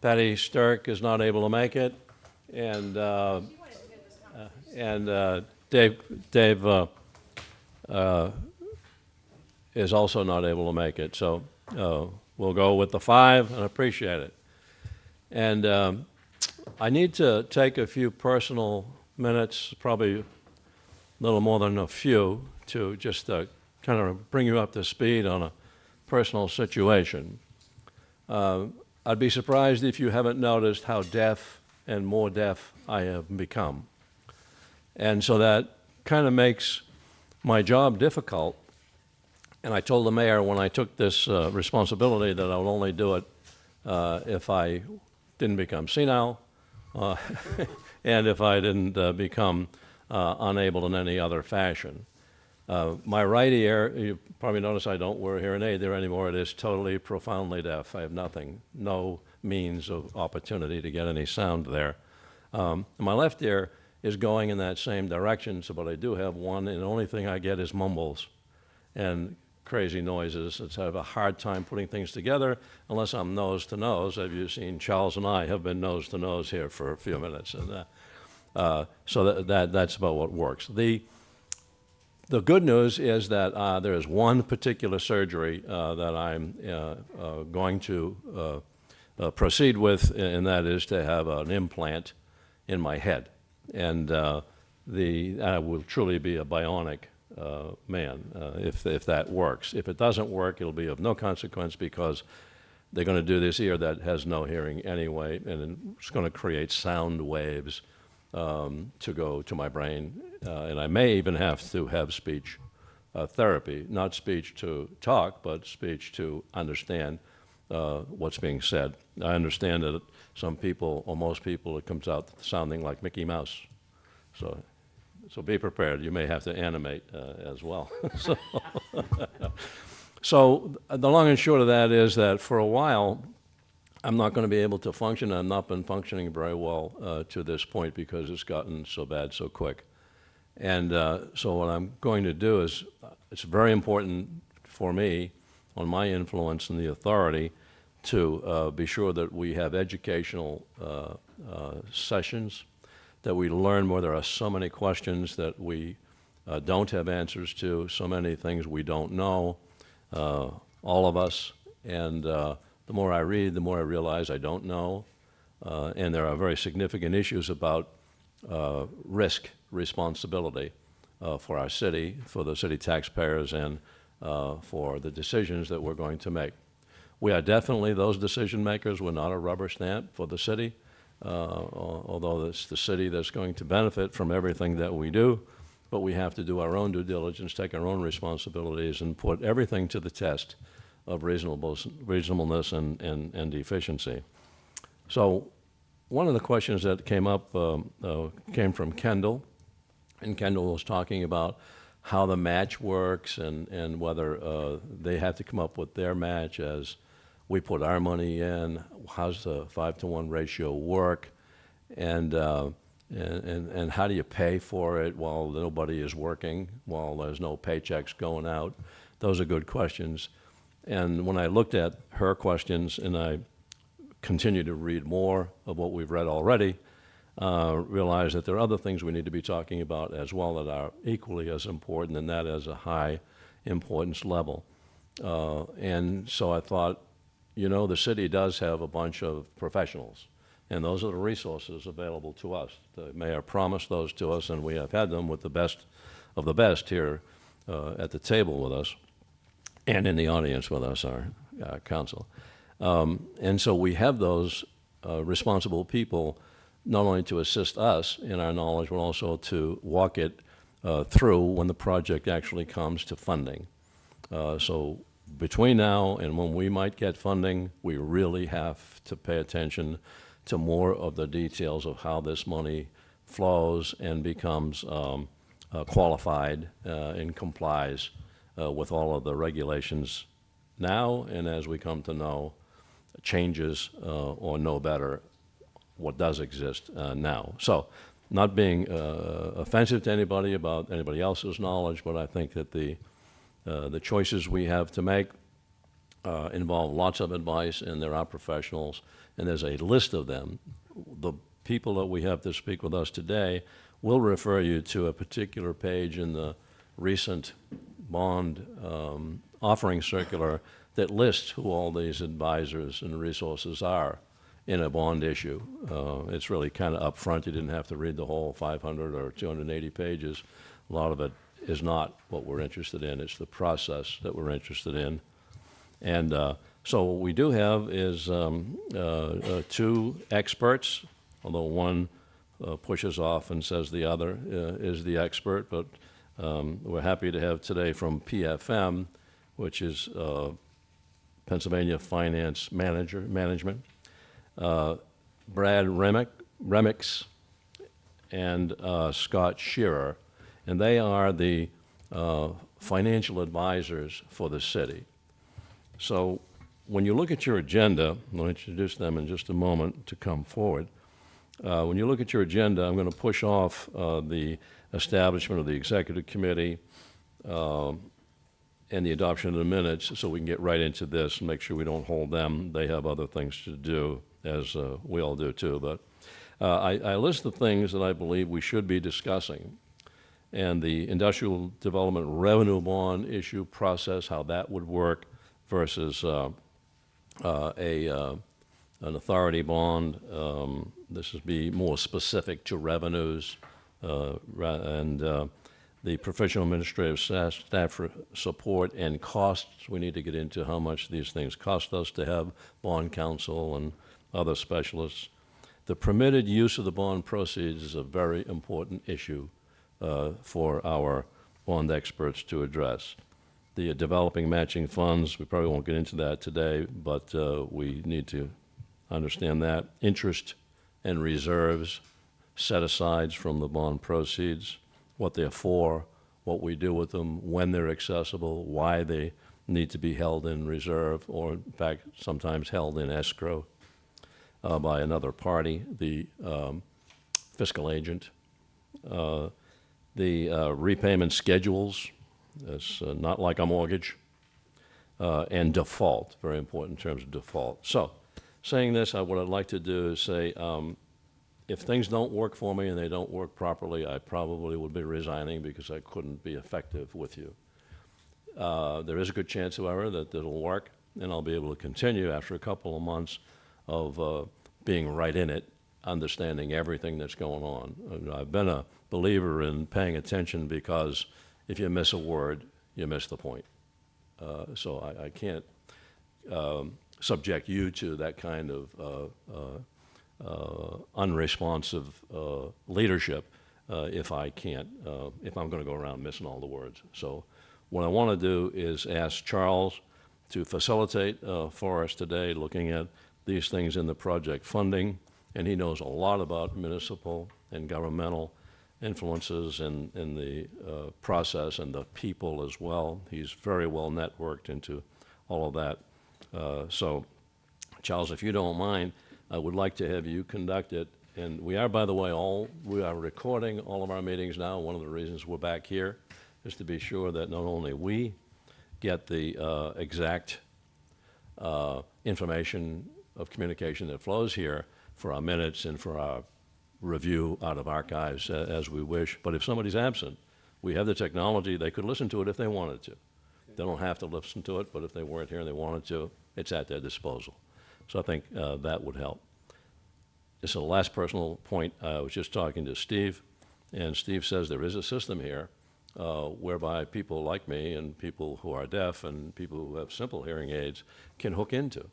Patty Stirk is not able to make it, and Dave is also not able to make it. So we'll go with the 5 and appreciate it. And I need to take a few personal minutes, probably a little more than a few, to just kind of bring you up to speed on a personal situation. I'd be surprised if you haven't noticed how deaf and more deaf I have become. And so that kind of makes my job difficult. And I told the mayor when I took this responsibility that I would only do it if I didn't become senile and if I didn't become unable in any other fashion. My right ear, you probably notice I don't wear a hearing aid there anymore. It is totally, profoundly deaf. I have nothing, no means of opportunity to get any sound there. My left ear is going in that same direction, so, but I do have one, and the only thing I get is mumbles and crazy noises. It's, I have a hard time putting things together unless I'm nose to nose. As you've seen, Charles and I have been nose to nose here for a few minutes, and so that's about what works. The good news is that there is one particular surgery that I'm going to proceed with, and that is to have an implant in my head. And I will truly be a bionic man if that works. If it doesn't work, it'll be of no consequence because they're going to do this ear that has no hearing anyway, and it's going to create sound waves to go to my brain. And I may even have to have speech therapy, not speech to talk, but speech to understand what's being said. I understand that some people, or most people, it comes out sounding like Mickey Mouse. So be prepared. You may have to animate as well. So the long and short of that is that for a while, I'm not going to be able to function. I've not been functioning very well to this point because it's gotten so bad so quick. And so what I'm going to do is, it's very important for me, on my influence and the authority, to be sure that we have educational sessions, that we learn more. There are so many questions that we don't have answers to, so many things we don't know, all of us. And the more I read, the more I realize I don't know. And there are very significant issues about risk responsibility for our city, for the city taxpayers, and for the decisions that we're going to make. We are definitely those decision makers. We're not a rubber stamp for the city, although it's the city that's going to benefit from everything that we do. But we have to do our own due diligence, take our own responsibilities, and put everything to the test of reasonableness and efficiency. So one of the questions that came up came from Kendall, and Kendall was talking about how the match works and whether they have to come up with their match as we put our money in. How's the 5-to-1 ratio work, and how do you pay for it while nobody is working, while there's no paychecks going out? Those are good questions. And when I looked at her questions and I continued to read more of what we've read already, realize that there are other things we need to be talking about as well that are equally as important, and that is a high importance level. And so I thought, you know, the city does have a bunch of professionals, and those are the resources available to us. The mayor promised those to us, and we have had them with the best of the best here at the table with us and in the audience with us, our council. And so we have those responsible people not only to assist us in our knowledge, but also to walk it through when the project actually comes to funding. So between now and when we might get funding, we really have to pay attention to more of the details of how this money flows and becomes qualified and complies with all of the regulations now, and as we come to know changes or know better what does exist now. So not being offensive to anybody about anybody else's knowledge, but I think that the choices we have to make involve lots of advice, and there are professionals, and there's a list of them. The people that we have to speak with us today will refer you to a particular page in the recent bond offering circular that lists who all these advisors and resources are in a bond issue. It's really kind of upfront. You didn't have to read the whole 500 or 280 pages. A lot of it is not what we're interested in. It's the process that we're interested in. And so what we do have is two experts, although one pushes off and says the other is the expert, but we're happy to have today from PFM, which is Pennsylvania Finance Management, Brad Remix and Scott Shearer, and they are the financial advisors for the city. So when you look at your agenda, I'll introduce them in just a moment to come forward. When you look at your agenda, I'm going to push off the establishment of the executive committee and the adoption of the minutes so we can get right into this and make sure we don't hold them. They have other things to do, as we all do too. But I list the things that I believe we should be discussing. And the industrial development revenue bond issue process, how that would work versus an authority bond. This would be more specific to revenues and the professional administrative staff support and costs. We need to get into how much these things cost us to have bond counsel and other specialists. The permitted use of the bond proceeds is a very important issue for our bond experts to address. The developing matching funds, we probably won't get into that today, but we need to understand that. Interest and reserves, set-asides from the bond proceeds, what they're for, what we do with them, when they're accessible, why they need to be held in reserve, or in fact, sometimes held in escrow by another party, the fiscal agent. The repayment schedules, it's not like a mortgage, and default, very important in terms of default. So, saying this, what I'd like to do is say, if things don't work for me and they don't work properly, I probably would be resigning because I couldn't be effective with you. There is a good chance, however, that it'll work, and I'll be able to continue after a couple of months of being right in it, understanding everything that's going on. I've been a believer in paying attention because if you miss a word, you miss the point. So I can't subject you to that kind of unresponsive leadership if I can't, if I'm going to go around missing all the words. So what I want to do is ask Charles to facilitate for us today, looking at these things in the project funding, and he knows a lot about municipal and governmental influences in the process and the people as well. He's very well networked into all of that. So, Charles, if you don't mind, I would like to have you conduct it. And we are, by the way, we are recording all of our meetings now. One of the reasons we're back here is to be sure that not only we get the exact information of communication that flows here for our minutes and for our review out of archives as we wish. But if somebody's absent, we have the technology. They could listen to it if they wanted to. They don't have to listen to it, but if they weren't here and they wanted to, it's at their disposal. So I think that would help. This is the last personal point. I was just talking to Steve, and Steve says there is a system here whereby people like me and people who are deaf and people who have simple hearing aids can hook into,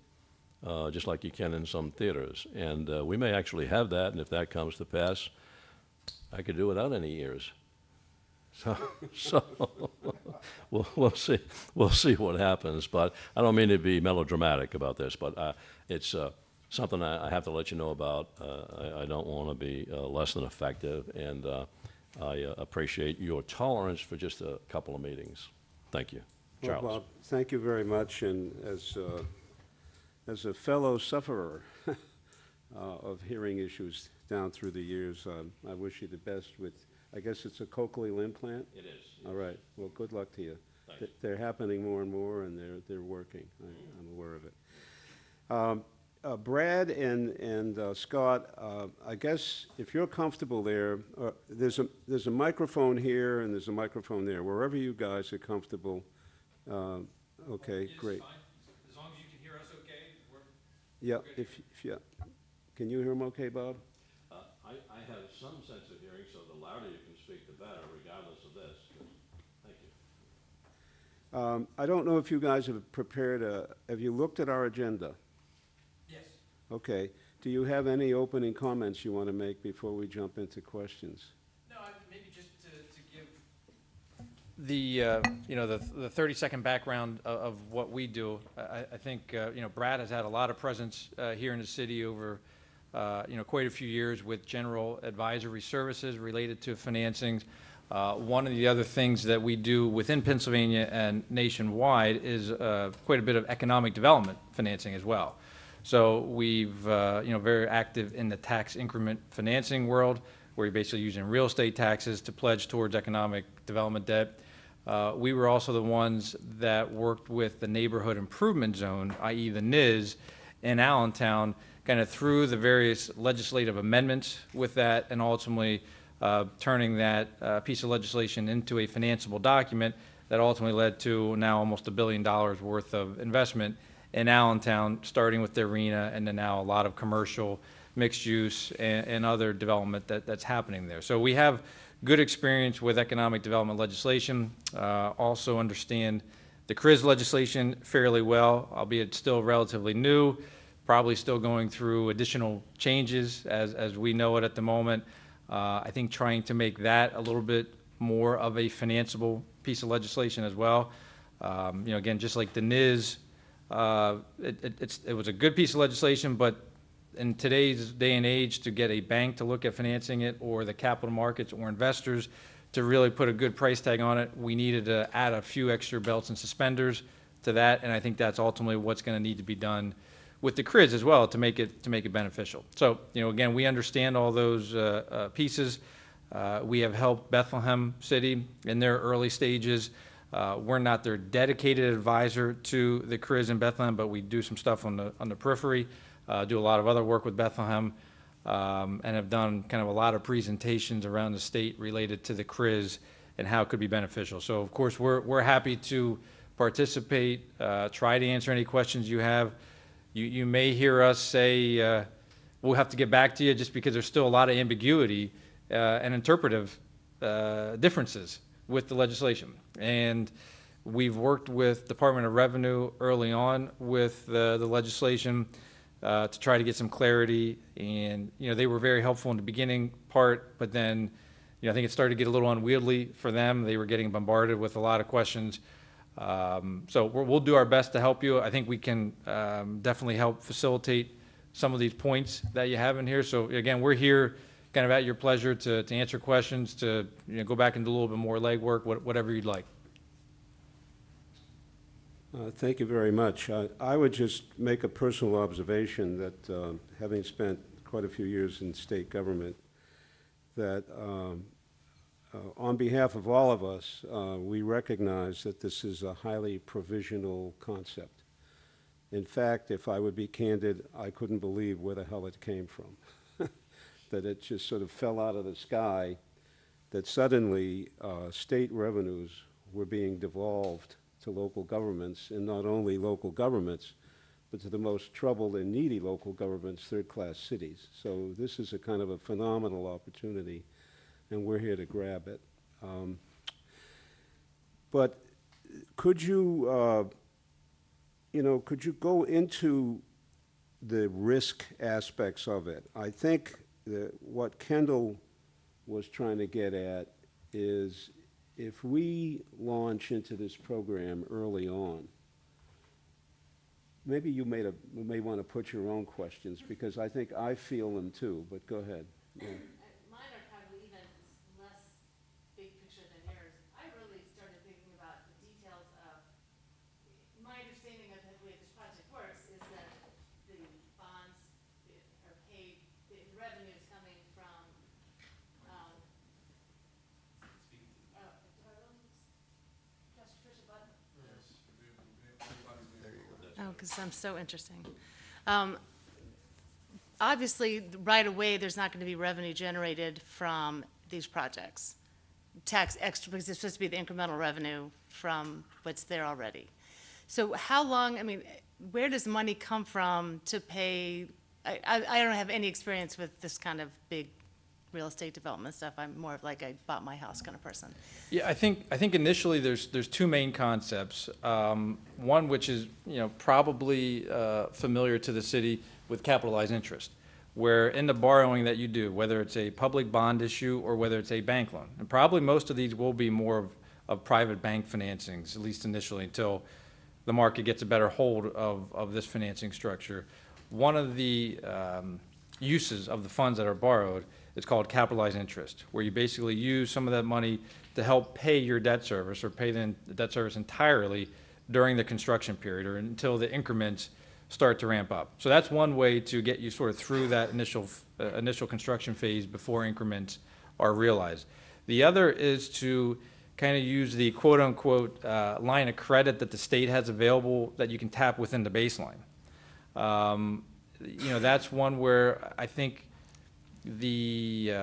just like you can in some theaters. And we may actually have that, and if that comes to pass, I could do without any ears. So we'll see. We'll see what happens. But I don't mean to be melodramatic about this, but it's something I have to let you know about. I don't want to be less than effective, and I appreciate your tolerance for just a couple of meetings. Thank you, Charles. Well, Bob, thank you very much. And as a fellow sufferer of hearing issues down through the years, I wish you the best with. I guess it's a cochlear implant? It is. All right. Well, good luck to you. Thanks. They're happening more and more, and they're working. I'm aware of it. Brad and Scott, I guess if you're comfortable there, there's a microphone here and there's a microphone there. Wherever you guys are comfortable. Okay, great. Fine. As long as you can hear us okay, Yeah, we're good if you, can you hear him okay, Bob? I have some sense of hearing, so the louder you can speak, the better, regardless of this. Thank you. I don't know if you guys have prepared have you looked at our agenda? Yes. Okay. Do you have any opening comments you want to make before we jump into questions? No, maybe just to give the, you know, the 30-second background of what we do. I think, you know, Brad has had a lot of presence here in the city over, you know, quite a few years with general advisory services related to financings. One of the other things that we do within Pennsylvania and nationwide is quite a bit of economic development financing as well. So we've, you know, very active in the tax increment financing world, where you're basically using real estate taxes to pledge towards economic development debt. We were also the ones that worked with the neighborhood improvement zone, i.e. the CRIZ, in Allentown, kind of through the various legislative amendments with that, and ultimately turning that piece of legislation into a financeable document that ultimately led to now almost $1 billion worth of investment in Allentown, starting with the arena, and then now a lot of commercial, mixed use, and other development that's happening there. So we have good experience with economic development legislation, also understand the CRIZ legislation fairly well, albeit still relatively new, probably still going through additional changes as we know it at the moment. I think trying to make that a little bit more of a financeable piece of legislation as well. You know, again, just like the NIS, it was a good piece of legislation, but in today's day and age, to get a bank to look at financing it, or the capital markets, or investors to really put a good price tag on it, we needed to add a few extra belts and suspenders to that, and I think that's ultimately what's going to need to be done with the CRIZ as well to make it beneficial. So, you know, again, we understand all those pieces. We have helped Bethlehem City in their early stages. We're not their dedicated advisor to the CRIZ in Bethlehem, but we do some stuff on the periphery, do a lot of other work with Bethlehem, and have done kind of a lot of presentations around the state related to the CRIZ and how it could be beneficial. So, of course, we're happy to participate, try to answer any questions you have. You may hear us say, we'll have to get back to you, just because there's still a lot of ambiguity and interpretive differences with the legislation. And we've worked with Department of Revenue early on with the legislation to try to get some clarity. And, you know, they were very helpful in the beginning part, but then, you know, I think it started to get a little unwieldy for them. They were getting bombarded with a lot of questions. So we'll do our best to help you. I think we can definitely help facilitate some of these points that you have in here. So again, we're here kind of at your pleasure to answer questions, to, you know, go back and do a little bit more legwork, whatever you'd like. Thank you very much. I would just make a personal observation that having spent quite a few years in state government, that on behalf of all of us, we recognize that this is a highly provisional concept. In fact, if I would be candid, I couldn't believe where the hell it came from. That it just sort of fell out of the sky, that suddenly state revenues were being devolved to local governments, and not only local governments, but to the most troubled and needy local governments, third-class cities. So this is a kind of a phenomenal opportunity, and we're here to grab it. But could you, you know, could you go into the risk aspects of it? I think that what Kendall was trying to get at is, if we launch into this program early on, maybe you may want to put your own questions, because I think I feel them too, but go ahead. Yeah. Mine are probably even less big picture than yours. I really started thinking about the details of, my understanding of the way this project works is that the bonds are paid, the revenue is coming from, Just push a button. Oh, because I'm so interesting. obviously, right away, there's not going to be revenue generated from these projects. Tax extra, because it's supposed to be the incremental revenue from what's there already. So how long, I mean, where does money come from to pay? I don't have any experience with this kind of big real estate development stuff. I'm more of like a bought my house kind of person. Yeah, I think initially there's two main concepts. One which is, you know, probably familiar to the city with capitalized interest, where in the borrowing that you do, whether it's a public bond issue or whether it's a bank loan, and probably most of these will be more of private bank financings, at least initially, until the market gets a better hold of this financing structure. One of the uses of the funds that are borrowed is called capitalized interest, where you basically use some of that money to help pay your debt service or pay the debt service entirely during the construction period or until the increments start to ramp up. So that's one way to get you sort of through that initial construction phase before increments are realized. The other is to kind of use the quote-unquote line of credit that the state has available that you can tap within the baseline. You know, that's one where I think the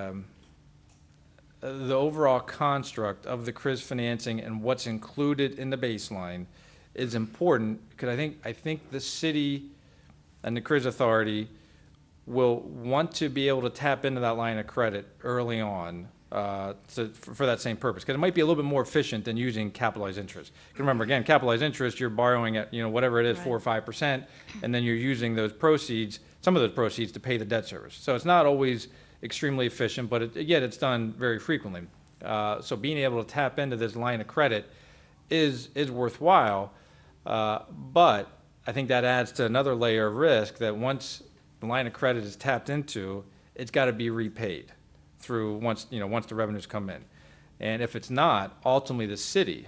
overall construct of the CRIZ financing and what's included in the baseline is important, because I think the city and the CRIZ authority will want to be able to tap into that line of credit early on for that same purpose, because it might be a little bit more efficient than using capitalized interest. Because remember, again, capitalized interest, you're borrowing at, you know, whatever it is, 4 or 5%, and then you're using those proceeds, some of those proceeds, to pay the debt service. So it's not always extremely efficient, but yet it's done very frequently. So being able to tap into this line of credit is worthwhile, but I think that adds to another layer of risk that once the line of credit is tapped into, it's got to be repaid through once the revenues come in. And if it's not, ultimately the city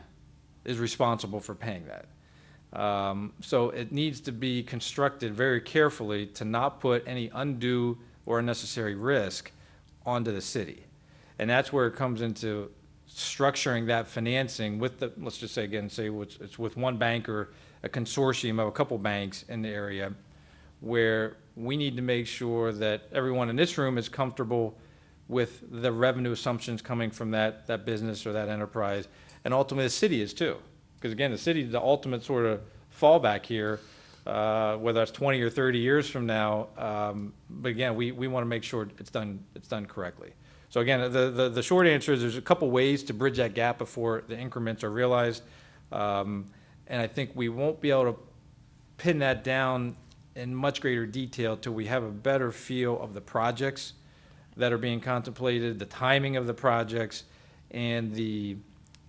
is responsible for paying that. So it needs to be constructed very carefully to not put any undue or unnecessary risk onto the city. And that's where it comes into structuring that financing with the, let's just say again, it's with one bank or a consortium of a couple banks in the area, where we need to make sure that everyone in this room is comfortable with the revenue assumptions coming from that business or that enterprise, and ultimately the city is too. Because again, the city is the ultimate sort of fallback here, whether that's 20 or 30 years from now. But again, we want to make sure it's done correctly. So again, the short answer is there's a couple ways to bridge that gap before the increments are realized. And I think we won't be able to pin that down in much greater detail till we have a better feel of the projects that are being contemplated, the timing of the projects, and the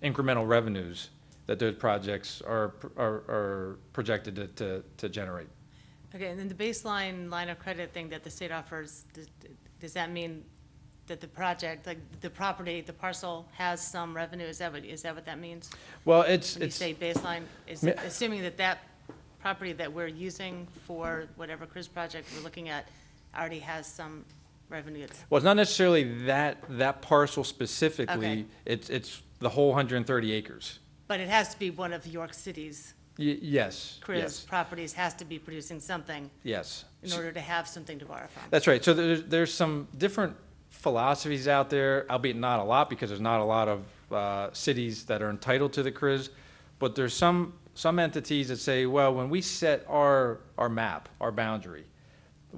incremental revenues that those projects are projected to generate. Okay, and then the baseline line of credit thing that the state offers, does that mean that the project, like the property, the parcel has some revenue? Is that what that means? Well, When you it's say baseline, is it assuming that property that we're using for whatever CRIZ project we're looking at already has some revenue? well, it's not necessarily that parcel specifically. Okay. It's the whole 130 acres. But it has to be one of York City's Yes. CRIZ Yes. properties, has to be producing something Yes. in order to have something to borrow from. That's right. So there's some different philosophies out there, albeit not a lot, because there's not a lot of cities that are entitled to the CRIZ. But there's some entities that say, well, when we set our map, our boundary,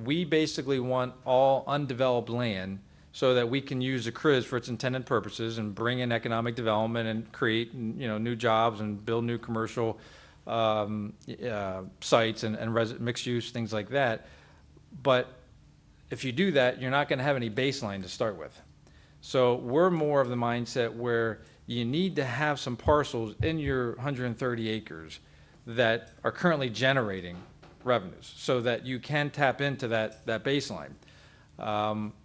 we basically want all undeveloped land so that we can use the CRIZ for its intended purposes and bring in economic development and create, new jobs and build new commercial sites and mixed use, things like that. But if you do that, you're not going to have any baseline to start with. So we're more of the mindset where you need to have some parcels in your 130 acres that are currently generating revenues so that you can tap into that baseline.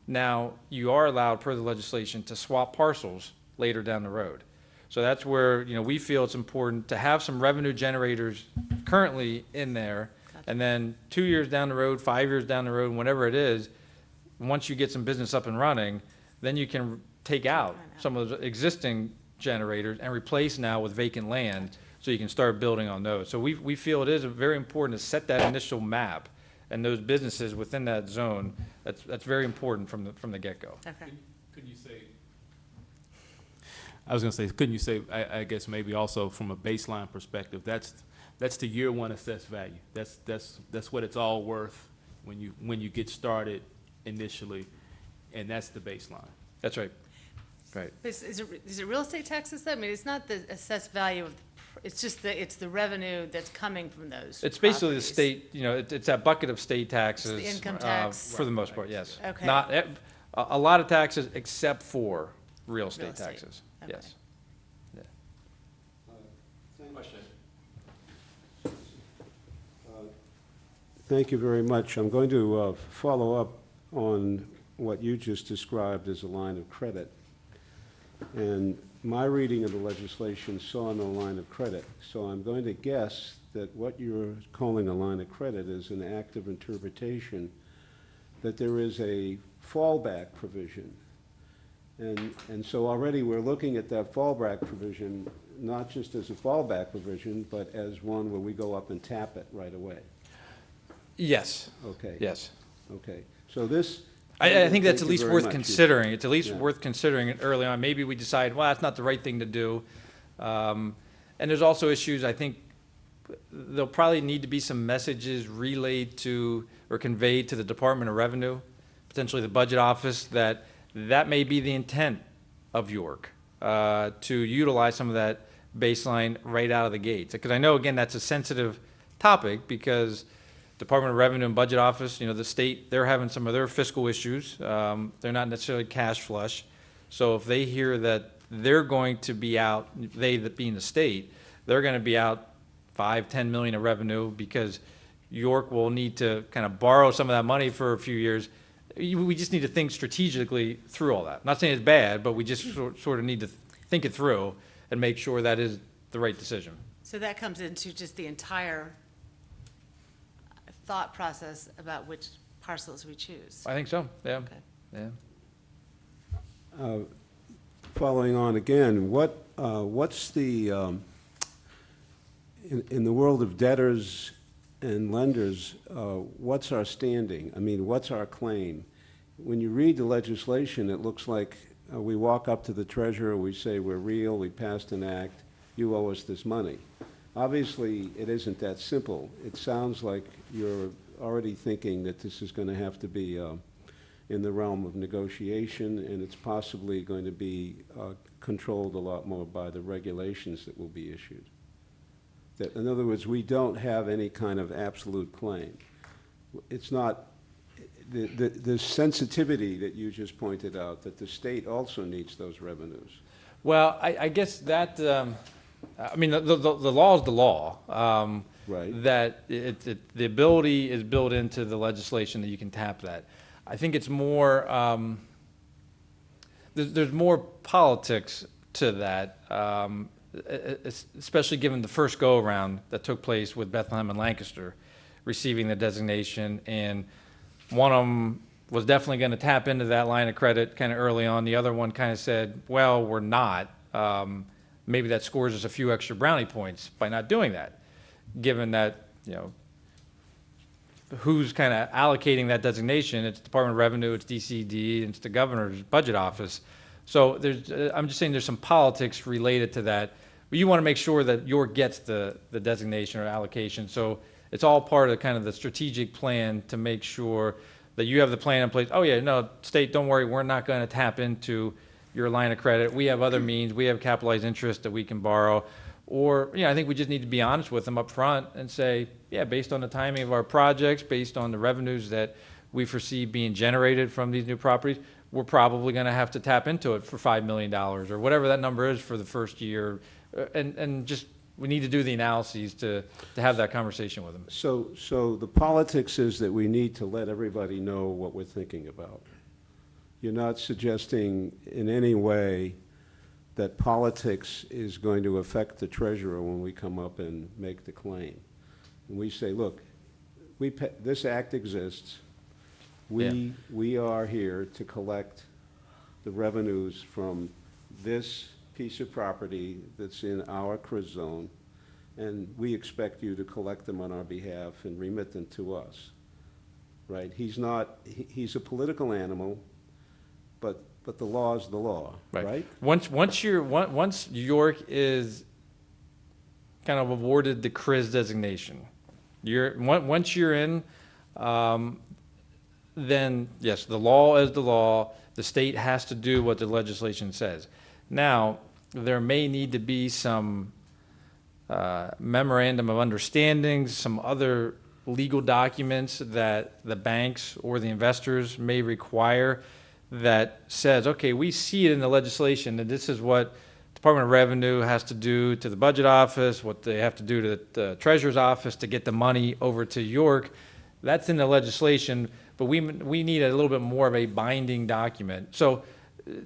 Now, you are allowed per the legislation to swap parcels later down the road. So that's where, we feel it's important to have some revenue generators currently in there. And then 2 years down the road, 5 years down the road, whenever it is, once you get some business up and running, then you can take out some of those existing generators and replace now with vacant land so you can start building on those. So we feel it is very important to set that initial map and those businesses within that zone, that's very important from the get-go. Okay. Couldn't you say? I was going to say, couldn't you say? I guess maybe also from a baseline perspective, that's the year one assessed value. That's what it's all worth when you get started initially, and that's the baseline. That's right. Right. Is it real estate taxes though? I mean, it's not the assessed value of, it's just it's the revenue that's coming from those. It's basically the properties. state, it's that bucket of state taxes. It's the income tax. For the most part, yes. Okay. Not, a lot of taxes except for real estate estate. taxes, Okay. yes. Yeah. Thank you very much. I'm going to follow up on what you just described as a line of credit. And my reading of the legislation saw no line of credit. So I'm going to guess that what you're calling a line of credit is an active interpretation that there is a fallback provision. And so already we're looking at that fallback provision, not just as a fallback provision, but as one where we go up and tap it right away. Yes, Okay. yes. Okay. So this. I think that's Thank at you least very worth much. considering. It's at least Yeah. worth considering it early on. Maybe we decide, well, that's not the right thing to do. And there's also issues, I think, there'll probably need to be some messages relayed to or conveyed to the Department of Revenue, potentially the Budget Office, that may be the intent of York, to utilize some of that baseline right out of the gates. Because I know, again, that's a sensitive topic because Department of Revenue and Budget Office, the state, they're having some of their fiscal issues. They're not necessarily cash flush. So if they hear that they're going to be out, they that being the state, they're going to be out 5-10 million of revenue because York will need to kind of borrow some of that money for a few years. We just need to think strategically through all that. I'm not saying it's bad, but we just sort of need to think it through and make sure that is the right decision. So that comes into just the entire thought process about which parcels we choose. I think so, yeah, Okay. yeah. Following on again, what's the, in the world of debtors and lenders, what's our standing? I mean, what's our claim? When you read the legislation, it looks like we walk up to the treasurer, we say, we're real, we passed an act, you owe us this money. Obviously, it isn't that simple. It sounds like you're already thinking that this is going to have to be in the realm of negotiation, and it's possibly going to be controlled a lot more by the regulations that will be issued. That, in other words, we don't have any kind of absolute claim. It's not, the sensitivity that you just pointed out, that the state also needs those revenues. Well, I guess that, I mean, the law is the law. Right. That the ability is built into the legislation that you can tap that. I think it's more, there's more politics to that, especially given the first go-around that took place with Bethlehem and Lancaster receiving the designation. And one of them was definitely going to tap into that line of credit kind of early on. The other one kind of said, well, we're not. Maybe that scores us a few extra brownie points by not doing that, given that, who's kind of allocating that designation. It's Department of Revenue, it's DCD, it's the governor's budget office. So there's, I'm just saying there's some politics related to that. But you want to make sure that York gets the designation or allocation. So it's all part of kind of the strategic plan to make sure that you have the plan in place. Oh yeah, no, state, don't worry, we're not going to tap into your line of credit. We have other means. We have capitalized interest that we can borrow. Or, I think we just need to be honest with them up front and say, yeah, based on the timing of our projects, based on the revenues that we foresee being generated from these new properties, we're probably going to have to tap into it for $5 million or whatever that number is for the first year. And just, we need to do the analyses to have that conversation with them. So the politics is that we need to let everybody know what we're thinking about. You're not suggesting in any way that politics is going to affect the treasurer when we come up and make the claim. And we say, look, this act exists. We are here to collect the revenues from this piece of property that's in our CRIZ zone, and we expect you to collect them on our behalf and remit them to us. right? He's not, he's a political animal, but the law is the law, right? Once York is kind of awarded the CRIZ designation, once you're in, then yes, the law is the law. The state has to do what the legislation says. Now, there may need to be some memorandum of understandings, some other legal documents that the banks or the investors may require that says, okay, we see it in the legislation that this is what Department of Revenue has to do to the budget office, what they have to do to the treasurer's office to get the money over to York. That's in the legislation, but we need a little bit more of a binding document. So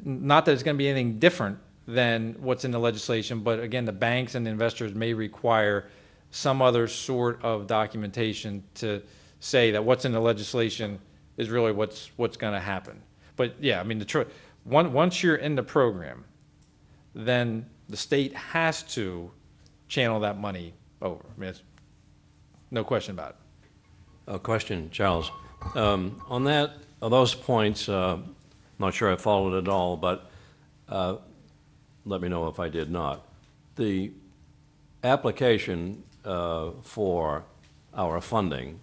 not that it's going to be anything different than what's in the legislation, but again, the banks and the investors may require some other sort of documentation to say that what's in the legislation is really what's going to happen. But yeah, I mean, once you're in the program, then the state has to channel that money over. I mean, it's no question about it. A question, Charles. On those points, not sure I followed it all, but let me know if I did not. The application for our funding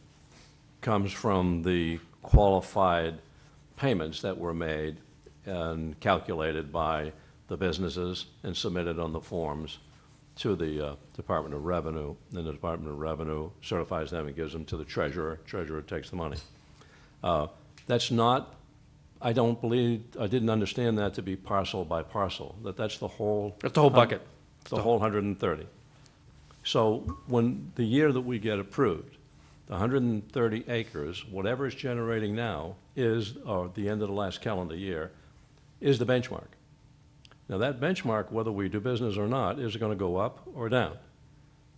comes from the qualified payments that were made and calculated by the businesses and submitted on the forms to the Department of Revenue. Then the Department of Revenue certifies them and gives them to the treasurer. Treasurer takes the money. That's not, I don't believe, I didn't understand that to be parcel by parcel, that's the whole. That's the whole bucket. The whole 130. So when the year that we get approved, the 130 acres, whatever is generating now is, or at the end of the last calendar year, is the benchmark. Now that benchmark, whether we do business or not, is going to go up or down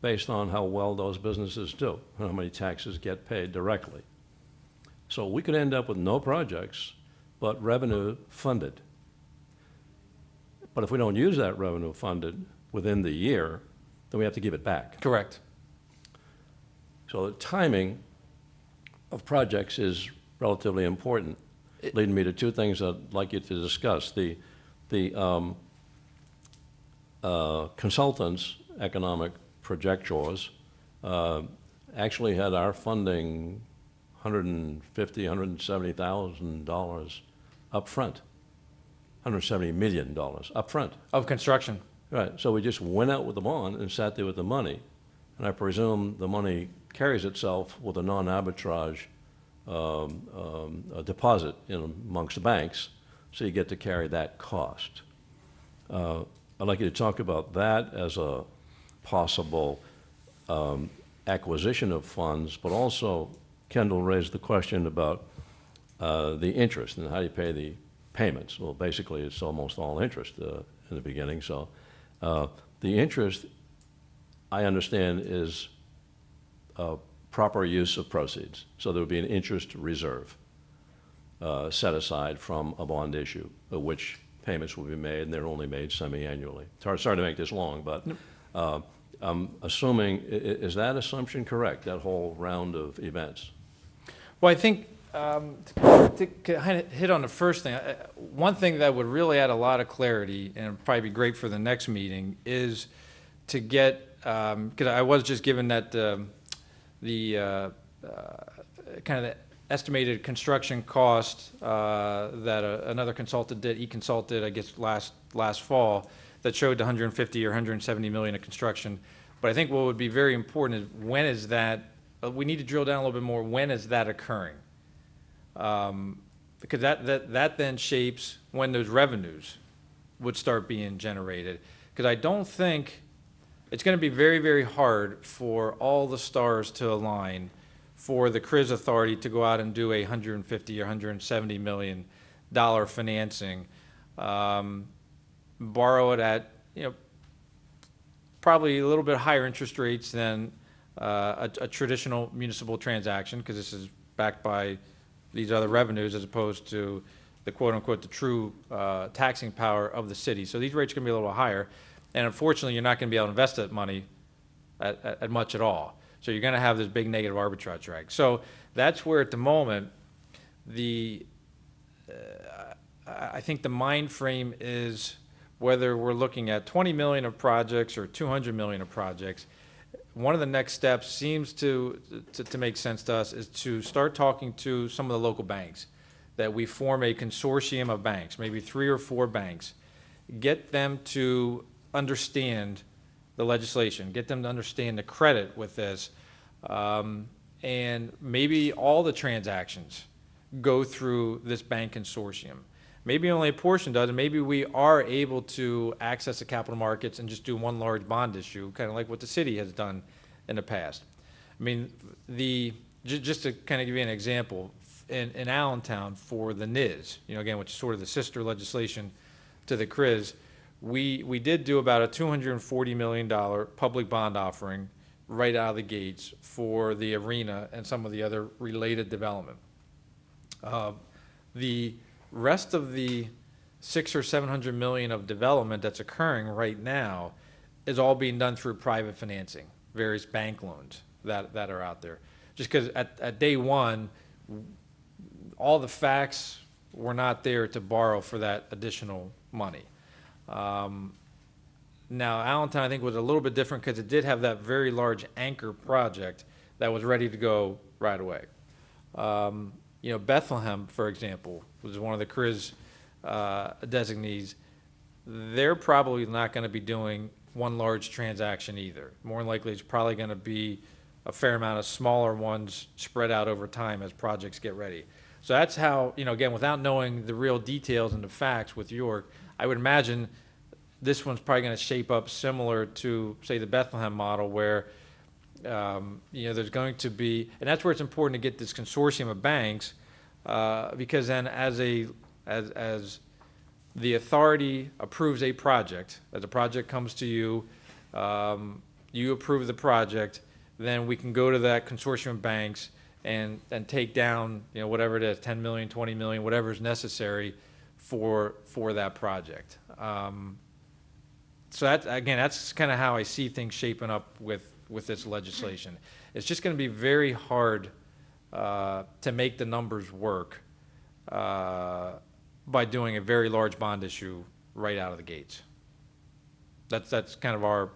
based on how well those businesses do, and how many taxes get paid directly. So we could end up with no projects, but revenue funded. But if we don't use that revenue funded within the year, then we have to give it back. Correct. So the timing of projects is relatively important, leading me to two things I'd like you to discuss. The consultants, economic projectors, actually had our funding $150,000, $170,000 up front, $170 million up front. Of construction. Right, so we just went out with the bond and sat there with the money, and I presume the money carries itself with a non-arbitrage a deposit amongst the banks, so you get to carry that cost. I'd like you to talk about that as a possible acquisition of funds, but also Kendall raised the question about the interest and how do you pay the payments. Well, basically, it's almost all interest in the beginning, so the interest, I understand, is proper use of proceeds. So there would be an interest reserve set aside from a bond issue, which payments will be made, and they're only made semi-annually. Sorry to make this long, but I'm assuming, is that assumption correct, that whole round of events? Well, I think to kind of hit on the first thing, one thing that would really add a lot of clarity, and it'd probably be great for the next meeting, is to get, because I was just given that the kind of the estimated construction cost that another consultant did, E-Consulted, I guess last fall, that showed 150 or 170 million of construction. But I think what would be very important is when is that, we need to drill down a little bit more, when is that occurring? Because that then shapes when those revenues would start being generated. Because I don't think, it's going to be very, very hard for all the stars to align for the CRIZ authority to go out and do a 150 or 170 million dollar financing, borrow it at, probably a little bit higher interest rates than a traditional municipal transaction, because this is backed by these other revenues as opposed to the quote-unquote the true taxing power of the city. So these rates are going to be a little higher, and unfortunately, you're not going to be able to invest that money at much at all. So you're going to have this big negative arbitrage drag. So that's where at the moment, I think the mind frame is whether we're looking at 20 million of projects or 200 million of projects. One of the next steps seems to make sense to us is to start talking to some of the local banks, that we form a consortium of banks, maybe 3 or 4 banks, get them to understand the legislation, get them to understand the credit with this, and maybe all the transactions go through this bank consortium. Maybe only a portion does, and maybe we are able to access the capital markets and just do one large bond issue, kind of like what the city has done in the past. I mean, just to kind of give you an example, in Allentown for the NIZ, again, which is sort of the sister legislation to the CRIZ, we did do about a $240 million public bond offering right out of the gates for the arena and some of the other related development. The rest of the 600 or 700 million of development that's occurring right now is all being done through private financing, various bank loans that are out there. Just because at day one, all the facts were not there to borrow for that additional money. Now, Allentown, I think, was a little bit different because it did have that very large anchor project that was ready to go right away. Bethlehem, for example, was one of the CRIZ designees. They're probably not going to be doing one large transaction either. More than likely, it's probably going to be a fair amount of smaller ones spread out over time as projects get ready. So that's how, again, without knowing the real details and the facts with York, I would imagine this one's probably going to shape up similar to, say, the Bethlehem model, where there's going to be, and that's where it's important to get this consortium of banks, because then as the authority approves a project, as a project comes to you, you approve the project, then we can go to that consortium of banks and take down, whatever it is, 10 million, 20 million, whatever is necessary for that project. So that's kind of how I see things shaping up with this legislation. It's just going to be very hard to make the numbers work by doing a very large bond issue right out of the gates. That's kind of our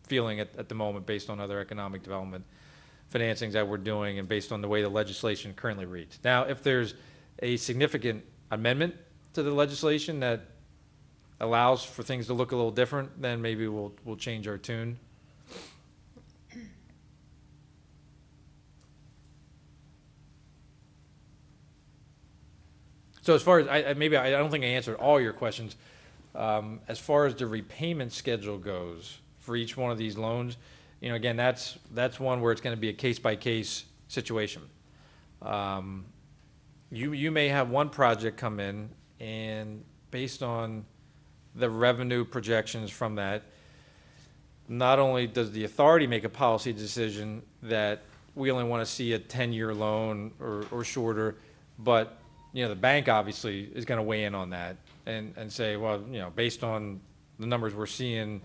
feeling at the moment, based on other economic development financings that we're doing and based on the way the legislation currently reads. Now, if there's a significant amendment to the legislation that allows for things to look a little different, then maybe we'll change our tune. So as far as, I don't think I answered all your questions. As far as the repayment schedule goes for each one of these loans, again, that's one where it's going to be a case-by-case situation. You may have one project come in, and based on the revenue projections from that, not only does the authority make a policy decision that we only want to see a 10-year loan or shorter, but the bank obviously is going to weigh in on that and say, well, based on the numbers we're seeing,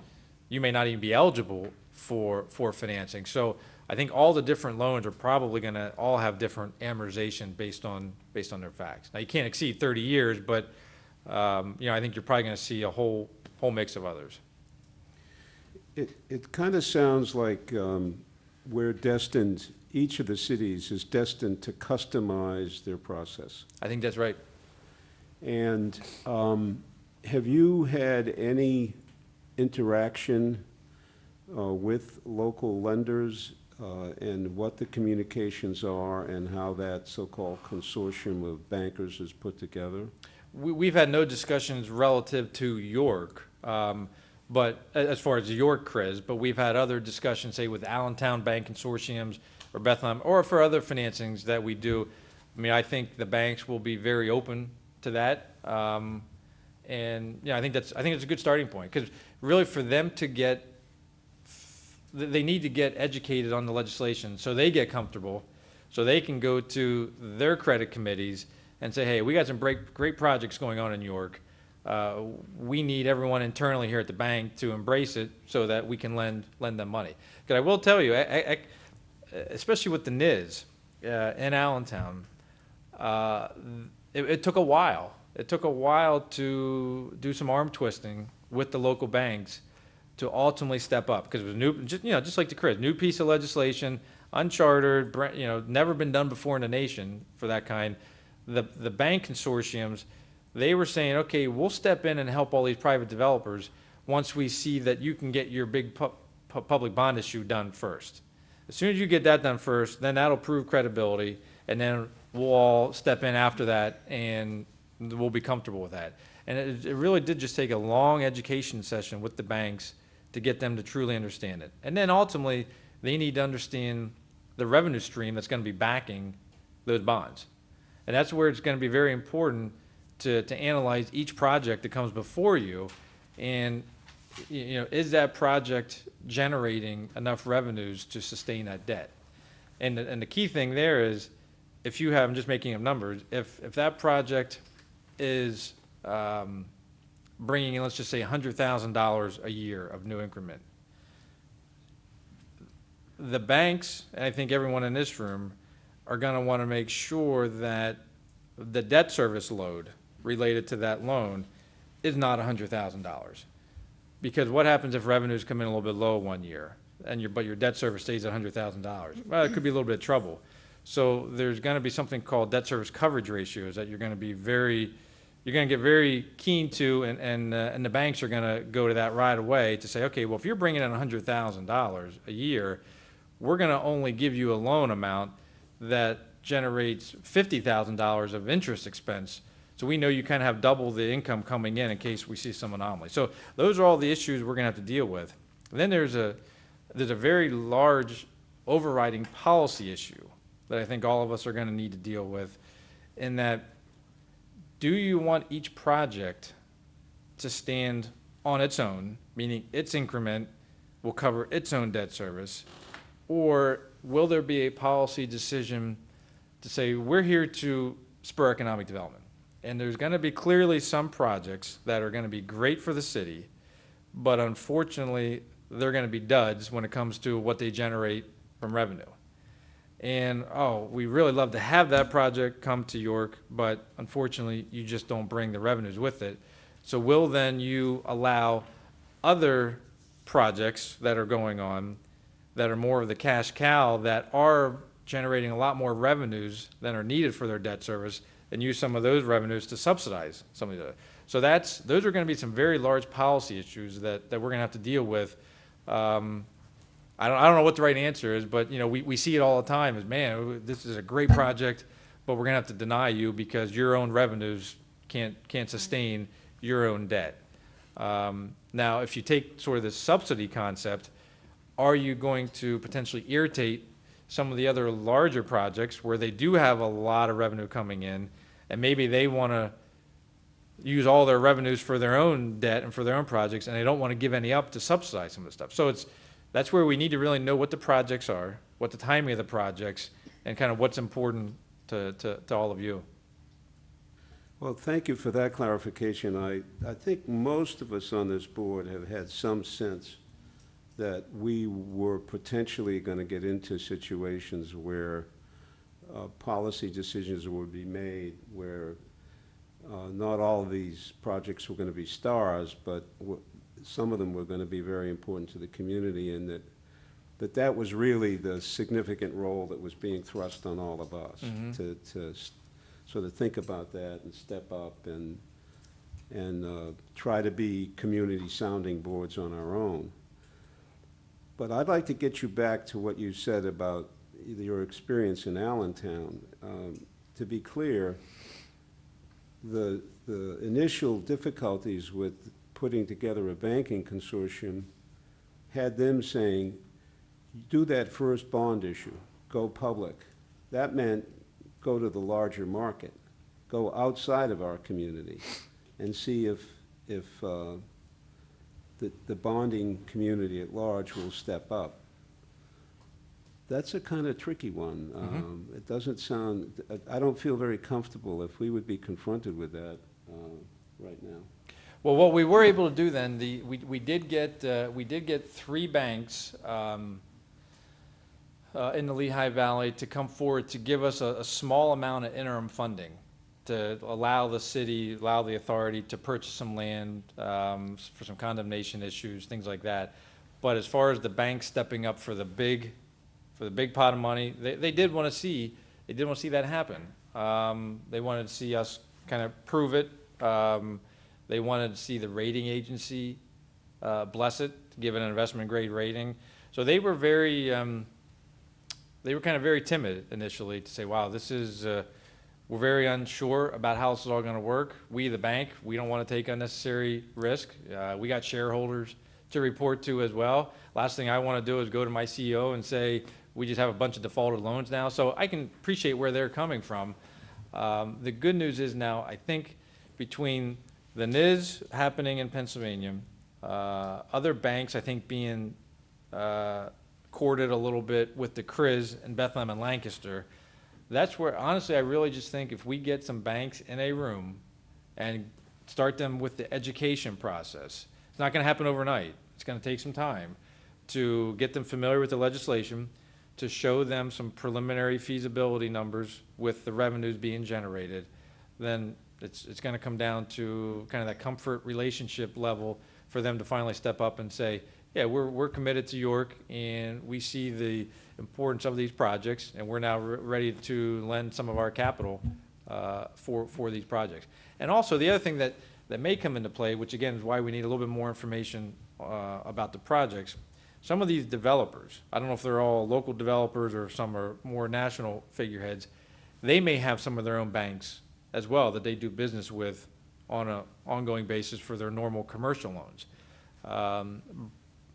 you may not even be eligible for financing. So I think all the different loans are probably going to all have different amortization based on their facts. Now, you can't exceed 30 years, but I think you're probably going to see a whole mix of others. It kind of sounds like we're destined, each of the cities is destined to customize their process. I think that's right. And have you had any interaction with local lenders and what the communications are and how that so-called consortium of bankers is put together? We've had no discussions relative to York, but as far as the York CRIZ, but we've had other discussions, say, with Allentown Bank Consortiums or Bethlehem, or for other financings that we do. I mean, I think the banks will be very open to that, and I think it's a good starting point, because really for them to get, they need to get educated on the legislation so they get comfortable, so they can go to their credit committees and say, hey, we got some great projects going on in New York. We need everyone internally here at the bank to embrace it so that we can lend them money. Because I will tell you, especially with the NIZ in Allentown, it took a while. It took a while to do some arm twisting with the local banks to ultimately step up, because it was new, just like the CRIZ, new piece of legislation, uncharted, never been done before in the nation for that kind. The bank consortiums, they were saying, okay, we'll step in and help all these private developers once we see that you can get your big public bond issue done first. As soon as you get that done first, then that'll prove credibility, and then we'll all step in after that, and we'll be comfortable with that. And it really did just take a long education session with the banks to get them to truly understand it. And then ultimately, they need to understand the revenue stream that's going to be backing those bonds. And that's where it's going to be very important to analyze each project that comes before you, and is that project generating enough revenues to sustain that debt? And the key thing there is, if you have, I'm just making up numbers, if that project is bringing in, let's just say, $100,000 a year of new increment, the banks, and I think everyone in this room, are going to want to make sure that the debt service load related to that loan is not $100,000. Because what happens if revenues come in a little bit low one year, but your debt service stays at $100,000? Well, it could be a little bit of trouble. So there's going to be something called debt service coverage ratios that you're going to get very keen to, and the banks are going to go to that right away to say, okay, well, if you're bringing in $100,000 a year, we're going to only give you a loan amount that generates $50,000 of interest expense. So we know you kind of have double the income coming in case we see some anomaly. So those are all the issues we're going to have to deal with. And then there's a very large overriding policy issue that I think all of us are going to need to deal with, in that, do you want each project to stand on its own, meaning its increment will cover its own debt service, or will there be a policy decision to say, we're here to spur economic development? And there's going to be clearly some projects that are going to be great for the city, but unfortunately, they're going to be duds when it comes to what they generate from revenue. And, we really love to have that project come to York, but unfortunately, you just don't bring the revenues with it. So will then you allow other projects that are going on that are more of the cash cow, that are generating a lot more revenues than are needed for their debt service, and use some of those revenues to subsidize some of the. So those are going to be some very large policy issues that we're going to have to deal with. I don't know what the right answer is, but we see it all the time as, man, this is a great project, but we're going to have to deny you because your own revenues can't sustain your own debt. Now, if you take sort of this subsidy concept, are you going to potentially irritate some of the other larger projects where they do have a lot of revenue coming in, and maybe they want to use all their revenues for their own debt and for their own projects, and they don't want to give any up to subsidize some of the stuff? So that's where we need to really know what the projects are, what the timing of the projects, and kind of what's important to all of you. Well, thank you for that clarification. I think most of us on this board have had some sense that we were potentially going to get into situations where policy decisions would be made where not all of these projects were going to be stars, but some of them were going to be very important to the community, and that was really the significant role that was being thrust on all of us, to sort of think about that and step up and try to be community sounding boards on our own. But I'd like to get you back to what you said about your experience in Allentown. To be clear, the initial difficulties with putting together a banking consortium had them saying, do that first bond issue, go public. That meant go to the larger market, go outside of our community, and see if the bonding community at large will step up. That's a kind of tricky one. It doesn't sound, I don't feel very comfortable if we would be confronted with that right now. Well, what we were able to do then, we did get 3 banks. in the Lehigh Valley to come forward to give us a small amount of interim funding to allow the city, allow the authority to purchase some land for some condemnation issues, things like that. But as far as the bank stepping up for the big pot of money, they did want to see that happen. They wanted to see us kind of prove it. They wanted to see the rating agency bless it, give it an investment grade rating. So they were very, they were kind of very timid initially to say, wow, this is, we're very unsure about how this is all going to work. We, the bank, we don't want to take unnecessary risk. We got shareholders to report to as well. Last thing I want to do is go to my CEO and say, we just have a bunch of defaulted loans now. So I can appreciate where they're coming from. The good news is now, I think between the NIZ happening in Pennsylvania, other banks, I think, being courted a little bit with the CRIZ in Bethlehem and Lancaster, that's where, honestly, I really just think if we get some banks in a room and start them with the education process, it's not going to happen overnight. It's going to take some time to get them familiar with the legislation, to show them some preliminary feasibility numbers with the revenues being generated. Then it's going to come down to kind of that comfort relationship level for them to finally step up and say, yeah, we're committed to York, and we see the importance of these projects, and we're now ready to lend some of our capital for these projects. And also, the other thing that may come into play, which again is why we need a little bit more information about the projects, some of these developers, I don't know if they're all local developers or some are more national figureheads, they may have some of their own banks as well that they do business with on an ongoing basis for their normal commercial loans.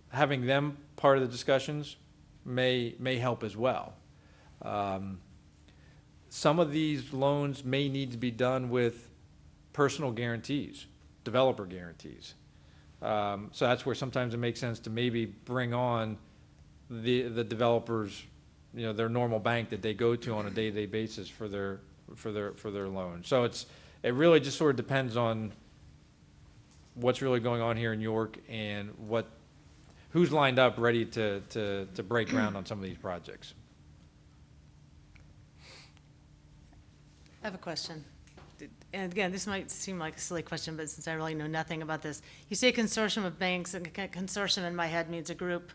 Having them part of the discussions may help as well. Some of these loans may need to be done with personal guarantees, developer guarantees. So that's where sometimes it makes sense to maybe bring on the developers, you know, their normal bank that they go to on a day-to-day basis for their loan. So it really just sort of depends on what's really going on here in York and who's lined up ready to break ground on some of these projects. I have a question. And again, this might seem like a silly question, but since I really know nothing about this, you say consortium of banks, and consortium in my head means a group.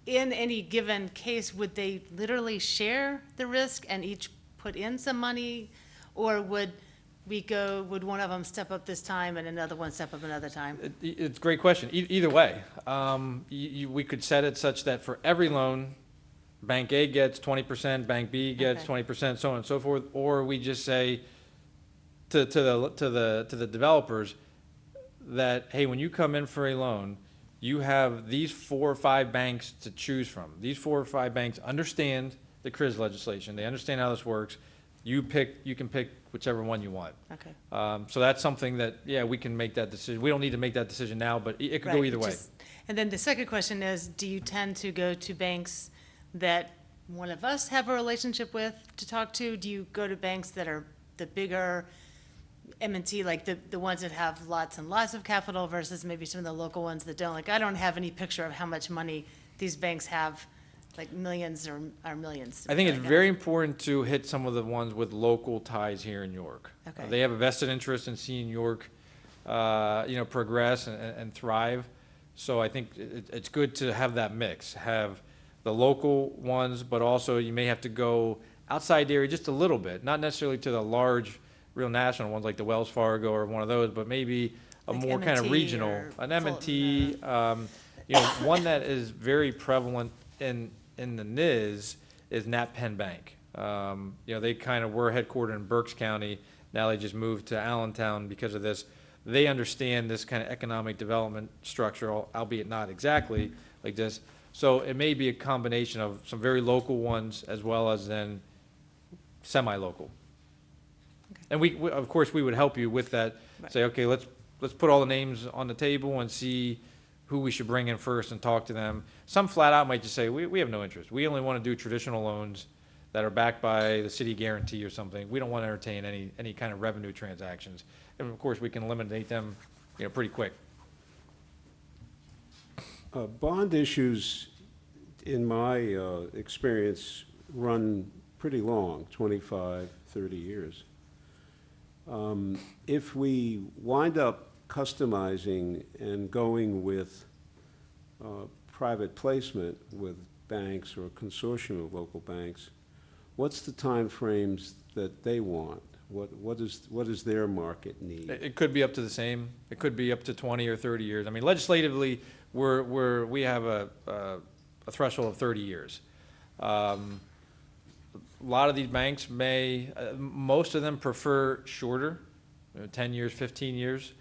In any given case, would they literally share the risk and each put in some money? Or would one of them step up this time and another one step up another time? It's a great question. Either way, we could set it such that for every loan, Bank A gets 20%, Bank B gets 20%, so on and so forth. Or we just say to the developers that, hey, when you come in for a loan, you have these 4 or 5 banks to choose from. These 4 or 5 banks understand the CRIZ legislation. They understand how this works. You can pick whichever one you want. Okay. So that's something that, yeah, we can make that decision. We don't need to make that decision now, but it could go either way. And then the second question is, do you tend to go to banks that one of us have a relationship with to talk to? Do you go to banks that are the bigger M&T, like the ones that have lots and lots of capital versus maybe some of the local ones that don't? Like, I don't have any picture of how much money these banks have, like millions or millions. I think it's very important to hit some of the ones with local ties here in York. Okay. They have a vested interest in seeing York, progress and thrive. So I think it's good to have that mix, have the local ones, but also you may have to go outside the area just a little bit, not necessarily to the large, real national ones like the Wells Fargo or one of those, but maybe a Like more kind of M&T regional, or an M&T, one that is very prevalent in the NIZ is Nat Penn Bank. They kind of were headquartered in Berks County. Now they just moved to Allentown because of this. They understand this kind of economic development structure, albeit not exactly like this. So it may be a combination of some very local ones as well as then semi-local. Okay. And we of course, we would help you with that. Right. Say, okay, let's put all the names on the table and see who we should bring in first and talk to them. Some flat out might just say, we have no interest. We only want to do traditional loans that are backed by the city guarantee or something. We don't want to entertain any kind of revenue transactions. And of course, we can eliminate them, pretty quick. Bond issues in my experience, run pretty long, 25, 30 years. If we wind up customizing and going with private placement with banks or a consortium of local banks, what's the timeframes that they want? What is their market need? It could be up to the same. It could be up to 20 or 30 years. I mean, legislatively, we have a threshold of 30 years. A lot of these banks most of them prefer shorter, 10 years, 15 years,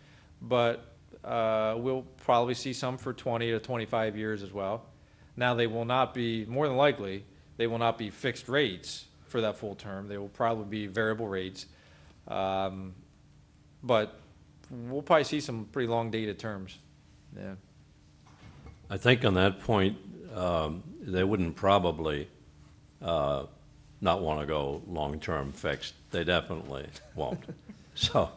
but we'll probably see some for 20 to 25 years as well. Now, they will not be, more than likely, they will not be fixed rates for that full term. They will probably be variable rates. But we'll probably see some pretty long dated terms. Yeah. I think on that point, they wouldn't probably not want to go long-term fixed. They definitely won't. So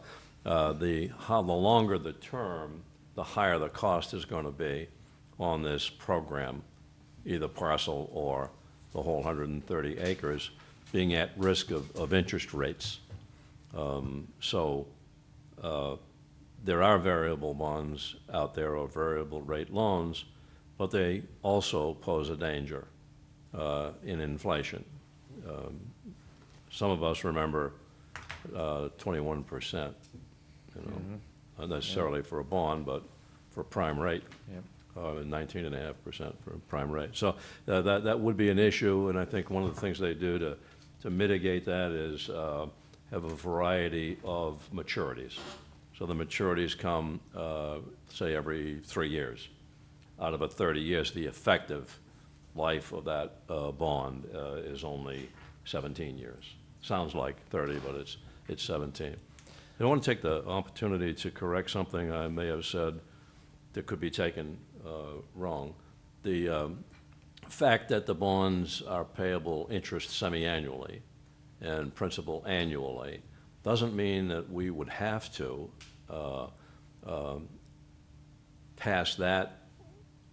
the longer the term, the higher the cost is going to be on this program, either parcel or the whole 130 acres, being at risk of interest rates. There are variable bonds out there or variable rate loans, but they also pose a danger in inflation. Some of us remember 21%, not necessarily for a bond, but for prime rate. Yep. 19.5% for prime rate. So that would be an issue, and I think one of the things they do to mitigate that is have a variety of maturities. So the maturities come, say, every 3 years. Out of a 30 years, the effective life of that bond is only 17 years. Sounds like 30, but it's 17. I want to take the opportunity to correct something I may have said that could be taken wrong. The fact that the bonds are payable interest semi-annually and principal annually doesn't mean that we would have to pass that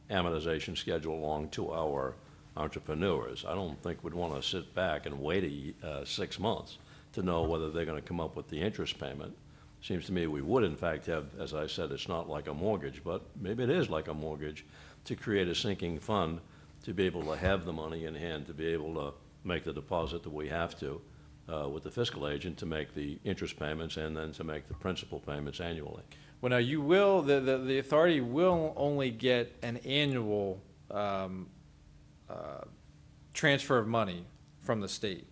amortization schedule along to our entrepreneurs. I don't think we'd want to sit back and wait 6 months to know whether they're going to come up with the interest payment. Seems to me we would, in fact, have, as I said, it's not like a mortgage, but maybe it is like a mortgage, to create a sinking fund to be able to have the money in hand, to be able to make the deposit that we have to with the fiscal agent to make the interest payments and then to make the principal payments annually. Well, now you will, the authority will only get an annual transfer of money from the state.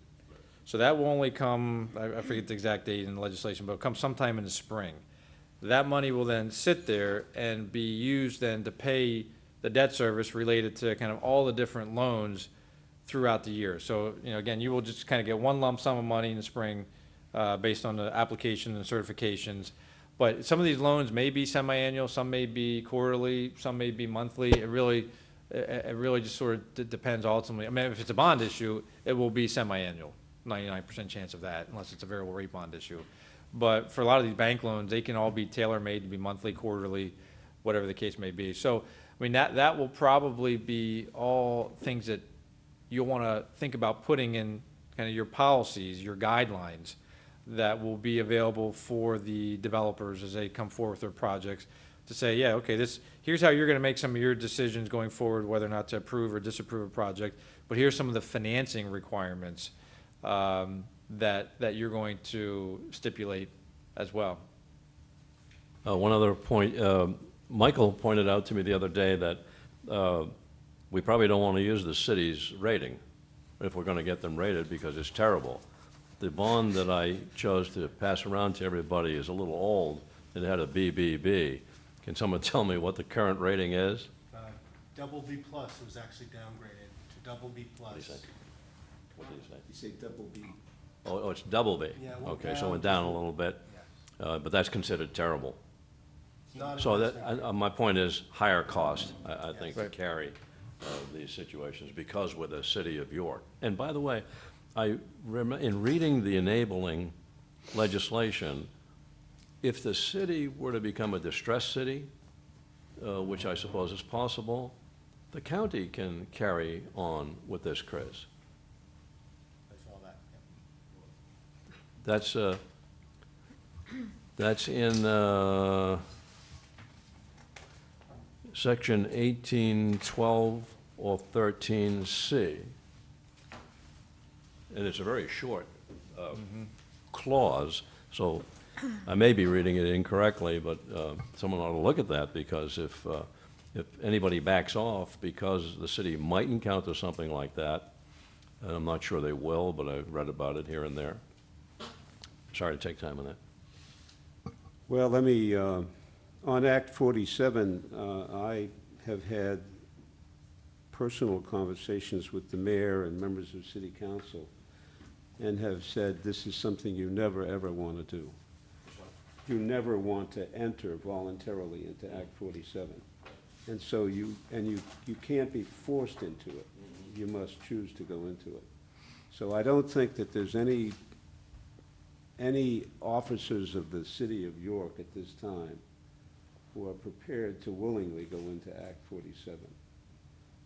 So that will only come, I forget the exact date in the legislation, but it'll come sometime in the spring. That money will then sit there and be used then to pay the debt service related to kind of all the different loans throughout the year. So, again, you will just kind of get one lump sum of money in the spring based on the application and certifications. But some of these loans may be semi-annual, some may be quarterly, some may be monthly. It really just sort of depends ultimately. I mean, if it's a bond issue, it will be semi-annual. 99% chance of that, unless it's a variable rate bond issue. But for a lot of these bank loans, they can all be tailor-made to be monthly, quarterly, whatever the case may be. So, I mean, that will probably be all things that you'll want to think about putting in kind of your policies, your guidelines that will be available for the developers as they come forward with their projects to say, yeah, okay, here's how you're going to make some of your decisions going forward, whether or not to approve or disapprove a project, but here's some of the financing requirements that you're going to stipulate as well. One other point, Michael pointed out to me the other day that we probably don't want to use the city's rating if we're going to get them rated because it's terrible. The bond that I chose to pass around to everybody is a little old. It had a BBB. Can someone tell me what the current rating is? Double B plus, it was actually downgraded to double B plus. What do you think? What do you think? You say double B. Oh, it's double B. Yeah, it went Okay, so it down went down a just little bit, Yes. but that's considered terrible. It's not So investment. my point is higher cost, I think, to Right. carry these situations because we're the city of York. And by the way, in reading the enabling legislation, if the city were to become a distressed city, which I suppose is possible, the county can carry on with this CRIZ. I saw that, That's in section 1812 or 13C. And it's a very short clause, so I may be reading it incorrectly, but someone ought to look at that, because if anybody backs off because the city might encounter something like that, and I'm not sure they will, but I've read about it here and there. Sorry to take time on that. Well, let me, on Act 47, I have had personal conversations with the mayor and members of city council, and have said this is something you never, ever want to do. You never want to enter voluntarily into Act 47. And so you can't be forced into it. You must choose to go into it. So I don't think that there's any officers of the city of York at this time who are prepared to willingly go into Act 47.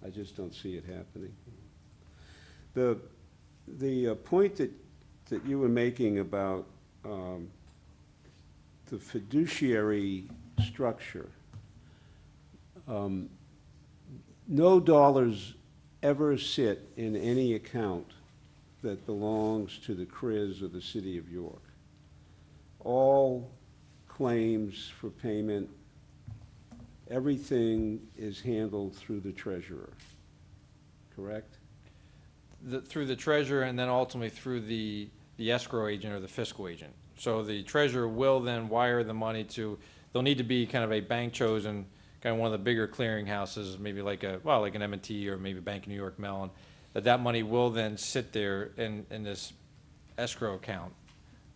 I just don't see it happening. The point that you were making about the fiduciary structure, no dollars ever sit in any account that belongs to the CRIZ or the city of York. All claims for payment, everything is handled through the treasurer, correct? Through the treasurer, and then ultimately through the escrow agent or the fiscal agent. So the treasurer will then wire the money to, there'll need to be kind of a bank chosen, kind of one of the bigger clearinghouses, maybe like like an M&T or maybe Bank of New York Mellon, that money will then sit there in this escrow account.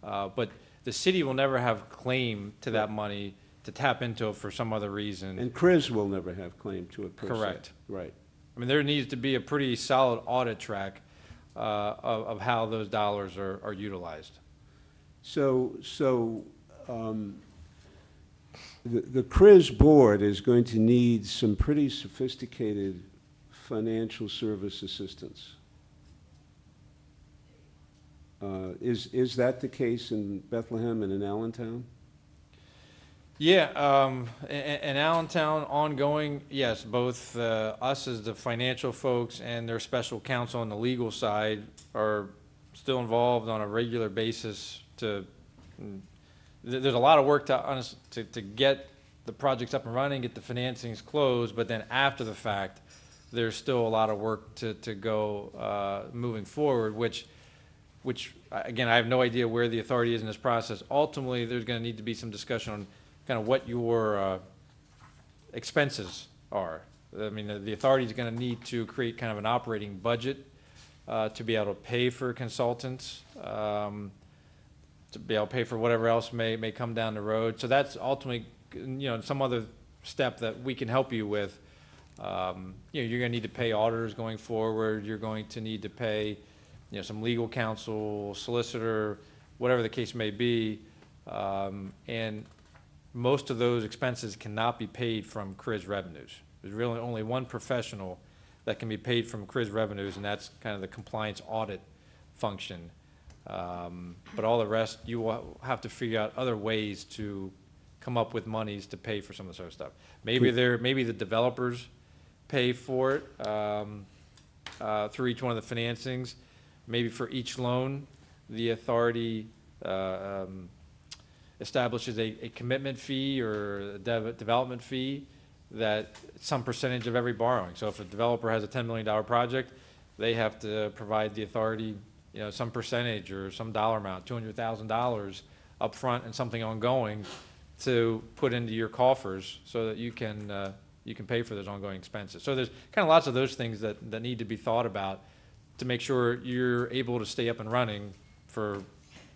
But the city will never have claim to that money to tap into it for some other reason. And CRIZ will never have claim to it per se. Correct. Right. I mean, there needs to be a pretty solid audit track of how those dollars are utilized. So the CRIZ board is going to need some pretty sophisticated financial service assistance. Is that the case in Bethlehem and in Allentown? Yeah, in Allentown, ongoing, yes, both us as the financial folks and their special counsel on the legal side are still involved on a regular basis there's a lot of work to get the projects up and running, get the financings closed, but then after the fact, there's still a lot of work to go moving forward, which again, I have no idea where the authority is in this process. Ultimately, there's going to need to be some discussion on kind of what your expenses are. I mean, the authority is going to need to create kind of an operating budget to be able to pay for consultants, to be able to pay for whatever else may come down the road. So that's ultimately, some other step that we can help you with. You're going to need to pay auditors going forward. You're going to need to pay, some legal counsel, solicitor, whatever the case may be, and most of those expenses cannot be paid from CRIZ revenues. There's really only one professional that can be paid from CRIZ revenues, and that's kind of the compliance audit function. But all the rest, you will have to figure out other ways to come up with monies to pay for some of this other stuff. Maybe the developers pay for it through each one of the financings. Maybe for each loan, the authority establishes a commitment fee or a development fee that some percentage of every borrowing. So if a developer has a $10 million project, they have to provide the authority, some percentage or some dollar amount, $200,000 up front and something ongoing to put into your coffers so that you can pay for those ongoing expenses. So there's kind of lots of those things that need to be thought about to make sure you're able to stay up and running for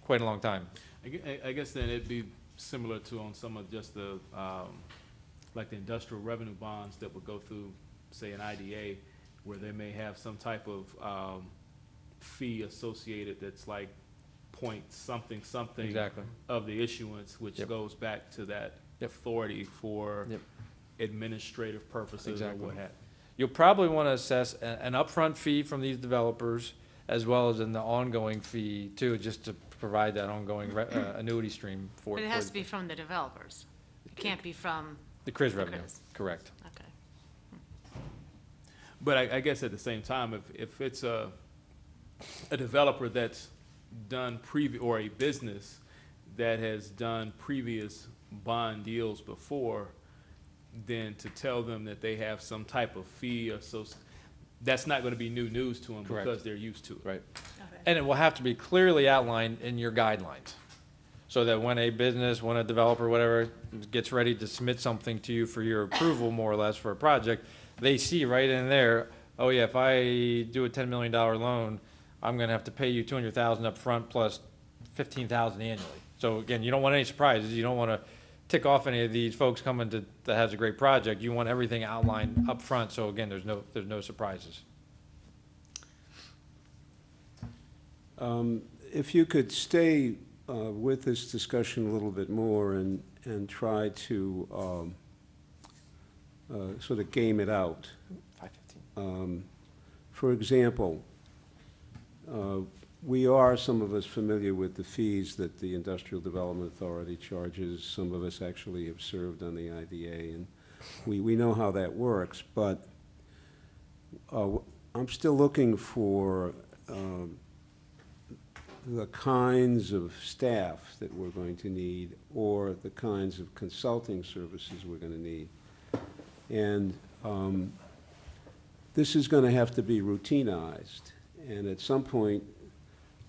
quite a long time. I guess then it'd be similar to on some of just the, like the industrial revenue bonds that would go through, say, an IDA, where they may have some type of fee associated that's like point something Exactly. of the issuance, which Yep. goes back to that Yep. authority for Yep. administrative purposes Exactly. or what have. you'll probably want to assess an upfront fee from these developers as well as an ongoing fee too, just to provide that ongoing annuity stream for. But it has to be from the developers. It can't be from, The CRIZ revenue, CRIZ. correct. okay. But I guess at the same time, if it's a developer that's done or a business that has done previous bond deals before, then to tell them that they have some type of fee or so, that's not gonna be new news to them Correct. because they're used to it. Right. Okay. And it will have to be clearly outlined in your guidelines. So that when a business, when a developer, whatever, gets ready to submit something to you for your approval, more or less, for a project, they see right in there, oh yeah, if I do a $10 million loan, I'm gonna have to pay you $200,000 up front plus $15,000 annually. So again, you don't want any surprises. You don't wanna tick off any of these folks coming to, that has a great project. You want everything outlined up front. So again, there's no surprises. If you could stay with this discussion a little bit more and try to sort of game it out. 5:15. For example, some of us familiar with the fees that the Industrial Development Authority charges. Some of us actually have served on the IDA, and we know how that works, but I'm still looking for the kinds of staff that we're going to need or the kinds of consulting services we're going to need. And this is going to have to be routinized. And at some point,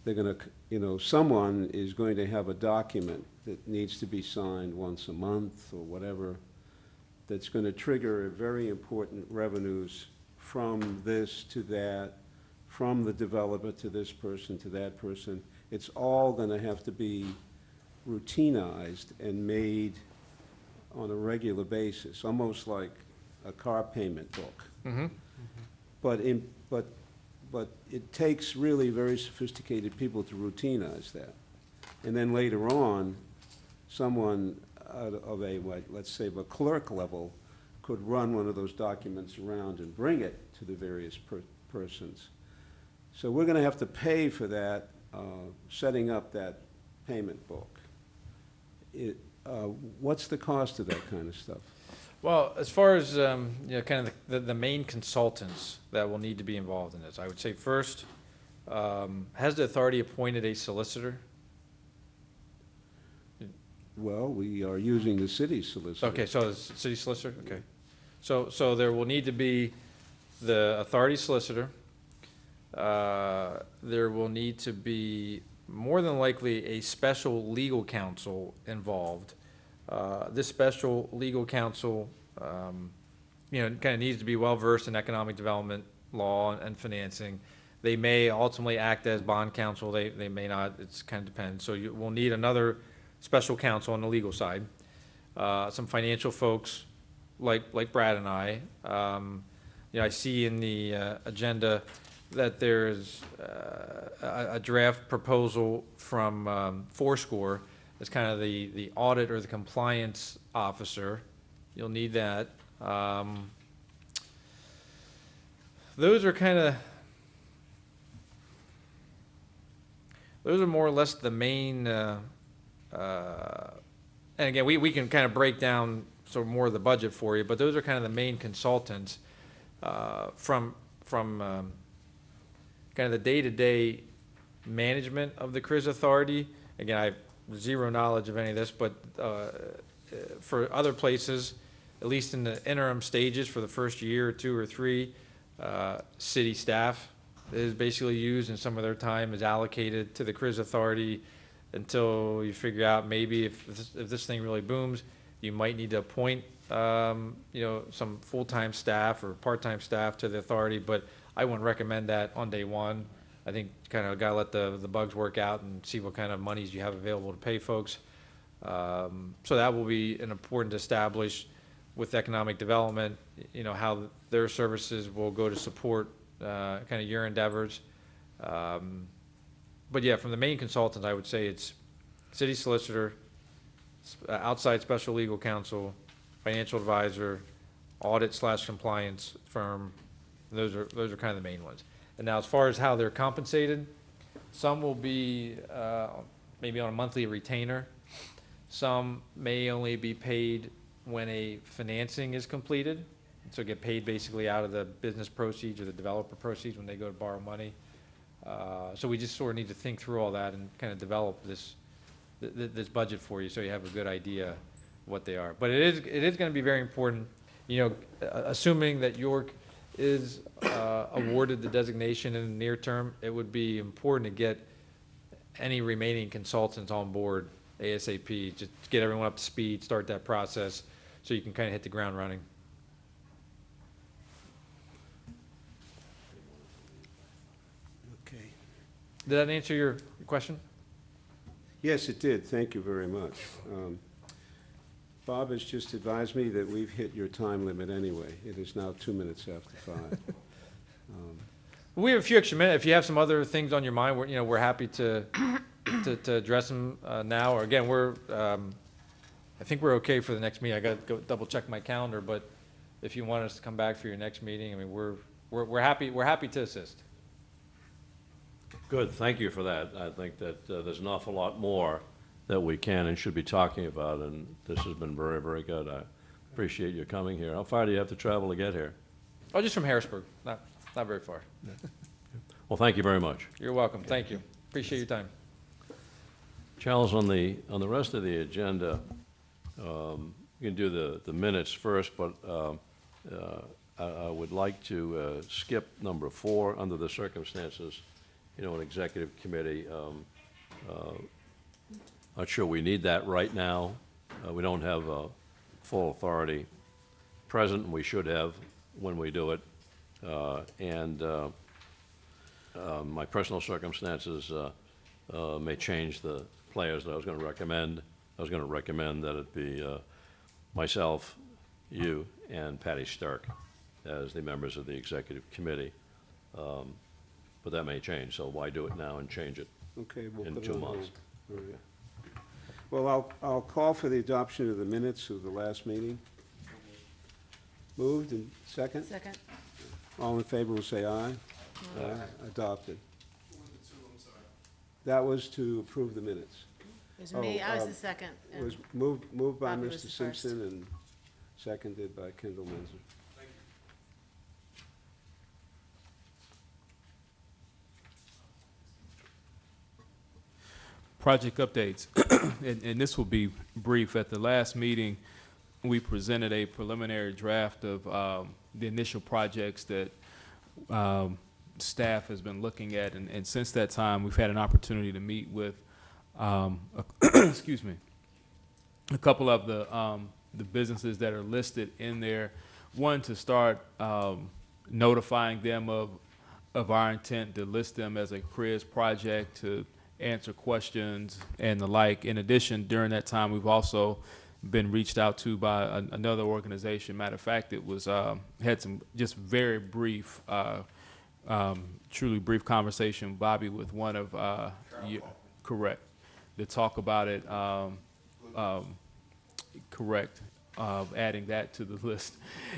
they're going to, someone is going to have a document that needs to be signed once a month or whatever that's going to trigger very important revenues from this to that, from the developer to this person to that person. It's all going to have to be routinized and made on a regular basis, almost like a car payment book. Mm-hmm. But it takes really very sophisticated people to routinize that. And then later on, someone out of let's say, a clerk level could run one of those documents around and bring it to the various persons. So we're going to have to pay for that, setting up that payment book. What's the cost of that kind of stuff? Well, as far as, kind of the main consultants that will need to be involved in this, I would say first, has the authority appointed a solicitor? Well, we are using the city's solicitor. Okay, so the city solicitor, okay. So there will need to be the authority solicitor. There will need to be more than likely a special legal counsel involved. This special legal counsel, kind of needs to be well-versed in economic development law and financing. They may ultimately act as bond counsel, they may not, it's kind of depends. So we'll need another special counsel on the legal side. Some financial folks like Brad and I. I see in the agenda that there's a draft proposal from Fourscore. It's kind of the audit or the compliance officer. You'll need that. Those are more or less the main, and again, we can kind of break down sort of more of the budget for you, but those are kind of the main consultants from kind of the day-to-day management of the CRIZ authority. Again, I have zero knowledge of any of this, but for other places, at least in the interim stages for the first year or two or three, city staff is basically used, and some of their time is allocated to the CRIZ authority until you figure out maybe if this thing really booms, you might need to appoint some full-time staff or part-time staff to the authority, but I wouldn't recommend that on day one. I think kind of gotta let the bugs work out and see what kind of monies you have available to pay folks. So that will be an important to establish with economic development, how their services will go to support kind of your endeavors. But yeah, from the main consultants, I would say it's city solicitor, outside special legal counsel, financial advisor, audit/compliance firm. Those are kind of the main ones. And now, as far as how they're compensated, some will be maybe on a monthly retainer. Some may only be paid when a financing is completed, so get paid basically out of the business proceeds or the developer proceeds when they go to borrow money. So we just sort of need to think through all that and kind of develop this budget for you, so you have a good idea what they are. But it is going to be very important, assuming that York is awarded the designation in the near term, it would be important to get any remaining consultants on board ASAP, just to get everyone up to speed, start that process, so you can kind of hit the ground running. Okay. Did that answer your question? Yes, it did. Thank you very much. Bob has just advised me that we've hit your time limit anyway. It is now 2 minutes after 5. We have a few extra minutes. If you have some other things on your mind, we're happy to address them now. Or again, I think we're okay for the next meeting. I got to go double check my calendar, but if you want us to come back for your next meeting, I mean, we're happy to assist. Good, thank you for that. I think that there's an awful lot more that we can and should be talking about, and this has been very, very good. I appreciate you coming here. How far do you have to travel to get here? Oh, just from Harrisburg, not very far. Well, thank you very much. You're welcome. Thank you. Appreciate your time. Charles, on the rest of the agenda, you can do the minutes first, but I would like to skip number 4 under the circumstances. An executive committee. Not sure we need that right now. We don't have full authority present, and we should have when we do it. My personal circumstances may change the players that I was going to recommend. I was going to recommend that it be myself, you, and Patty Stark as the members of the executive committee. But that may change, so why do it now and change it Okay, we'll in put it 2 on months? hold. All right. Well, I'll call for the adoption of the minutes of the last meeting. Moved and second? Second. All in favor will say aye. Aye. Adopted. That was to approve the minutes. It was me, Oh, I was the second. It and was moved by Bobby was Mr. the first. Simpson and seconded by Kendall Menzer. Project updates, and this will be brief. At the last meeting, we presented a preliminary draft of the initial projects that staff has been looking at, and since that time, we've had an opportunity to meet with, excuse me, a couple of the businesses that are listed in there. One, to start notifying them of our intent to list them as a CRIZ project, to answer questions and the like. In addition, during that time, we've also been reached out to by another organization. Matter of fact, it was had some just very brief, truly brief conversation, Bobby, with one of correct, to talk about it. Correct. Adding that to the list.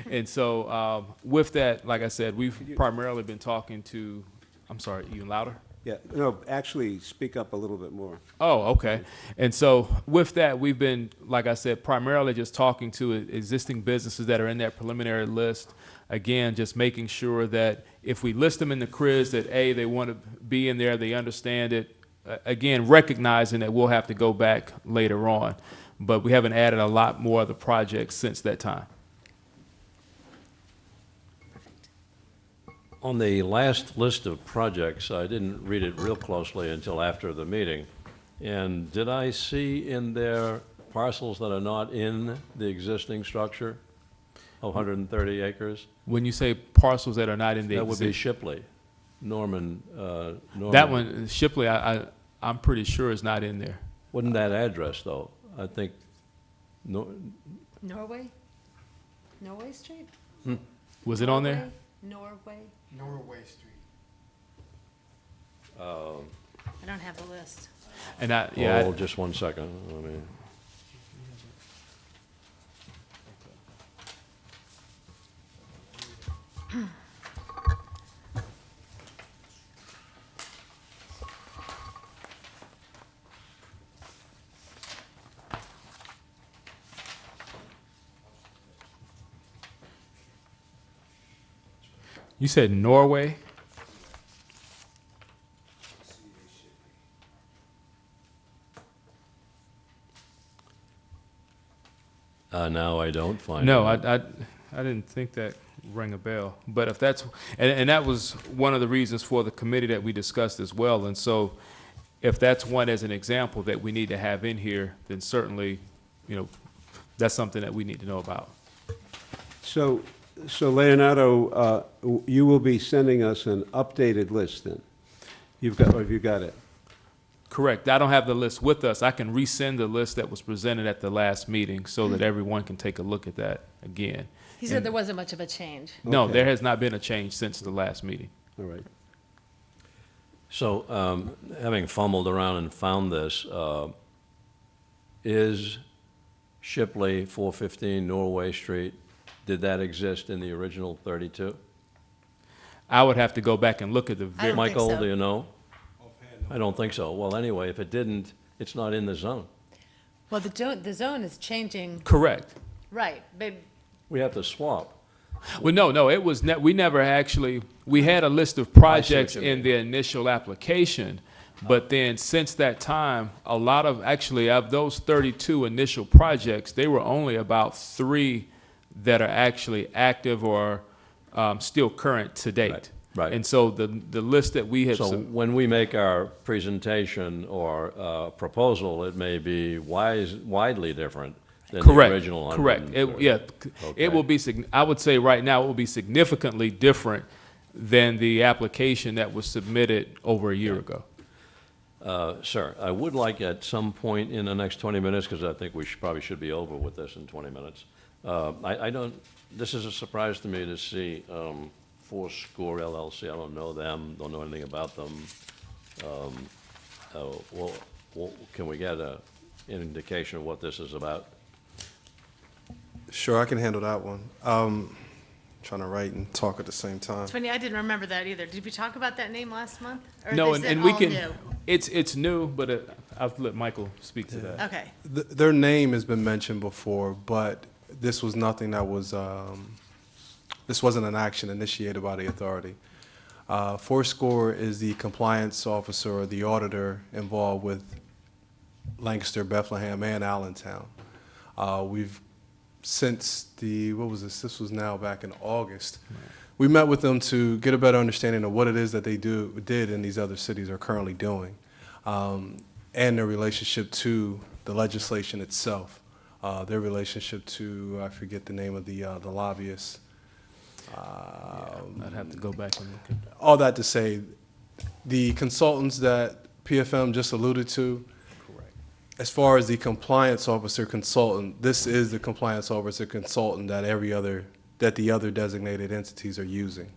And so with that, like I said, we've primarily been talking to, I'm sorry, even louder? Yeah, no, actually, speak up a little bit more. Oh, okay. And so with that, we've been, like I said, primarily just talking to existing businesses that are in that preliminary list. Again, just making sure that if we list them in the CRIZ, that A, they want to be in there, they understand it. Again, recognizing that we'll have to go back later on. But we haven't added a lot more of the projects since that time. On the last list of projects, I didn't read it real closely until after the meeting. And did I see in there parcels that are not in the existing structure of 130 acres? When you say parcels that are not in the That would be exist- Shipley, Norman. that one, Shipley, I'm pretty sure is not in there. Wasn't that address, though? I think, Norway? Norway Street? Was it on there? Norway? Norway Street. I don't have the list. And just 1 second. Let me. You said Norway? Now I don't find No, it. I didn't think that rang a bell. But if that's, and that was one of the reasons for the committee that we discussed as well. And so if that's one as an example that we need to have in here, then certainly, you know, that's something that we need to know about. So Leonardo, you will be sending us an updated list then? Or have you got it? Correct. I don't have the list with us. I can resend the list that was presented at the last meeting so that everyone can take a look at that again. He said there wasn't much of a change. No, Okay. there has not been a change since the last meeting. All right. So, having fumbled around and found this, is Shipley 415 Norway Street, did that exist in the original 32? I would have to go back and look at the. I don't think Michael, so. do you know? I don't think so. Well, anyway, if it didn't, it's not in the zone. Well, the zone is changing, Correct. right, but We have to swap. Well, no, it was, we never actually, we had a list of I see what projects you in mean. the initial application, but then since that time, a lot of, actually, of those 32 initial projects, they were only about 3 that are actually active or still current to date. Right, right. And so the list that we have, So when we make our presentation or proposal, it may be widely different than the correct, original. correct. It, 130. yeah, Okay. it will be, I would say right now, it will be significantly different than the application that was submitted over a year ago. Sir, I would like at some point in the next 20 minutes, because I think we probably should be over with this in 20 minutes. I don't, this is a surprise to me to see Fourscore LLC. I don't know them, don't know anything about them. Well, can we get an indication of what this is about? Sure, I can handle that one. Trying to write and talk at the same time. it's funny, I didn't remember that either. Did we talk about that name last month? Or No, is it and we all can, new? it's new, but I'll let Michael speak to that. Okay, Their name has been mentioned before, but this was nothing that was, this wasn't an action initiated by the authority. Fourscore is the compliance officer or the auditor involved with Lancaster, Bethlehem, and Allentown. We've, since what was this? This was now back in August. We met with them to get a better understanding of what it is that they did in these other cities are currently doing, and their relationship to the legislation itself, their relationship to, I forget the name of the lobbyists. I'd have to go back and look at that. All that to say, the consultants that PFM just alluded to, as far as the compliance officer consultant, this is the compliance officer consultant that the other designated entities are using.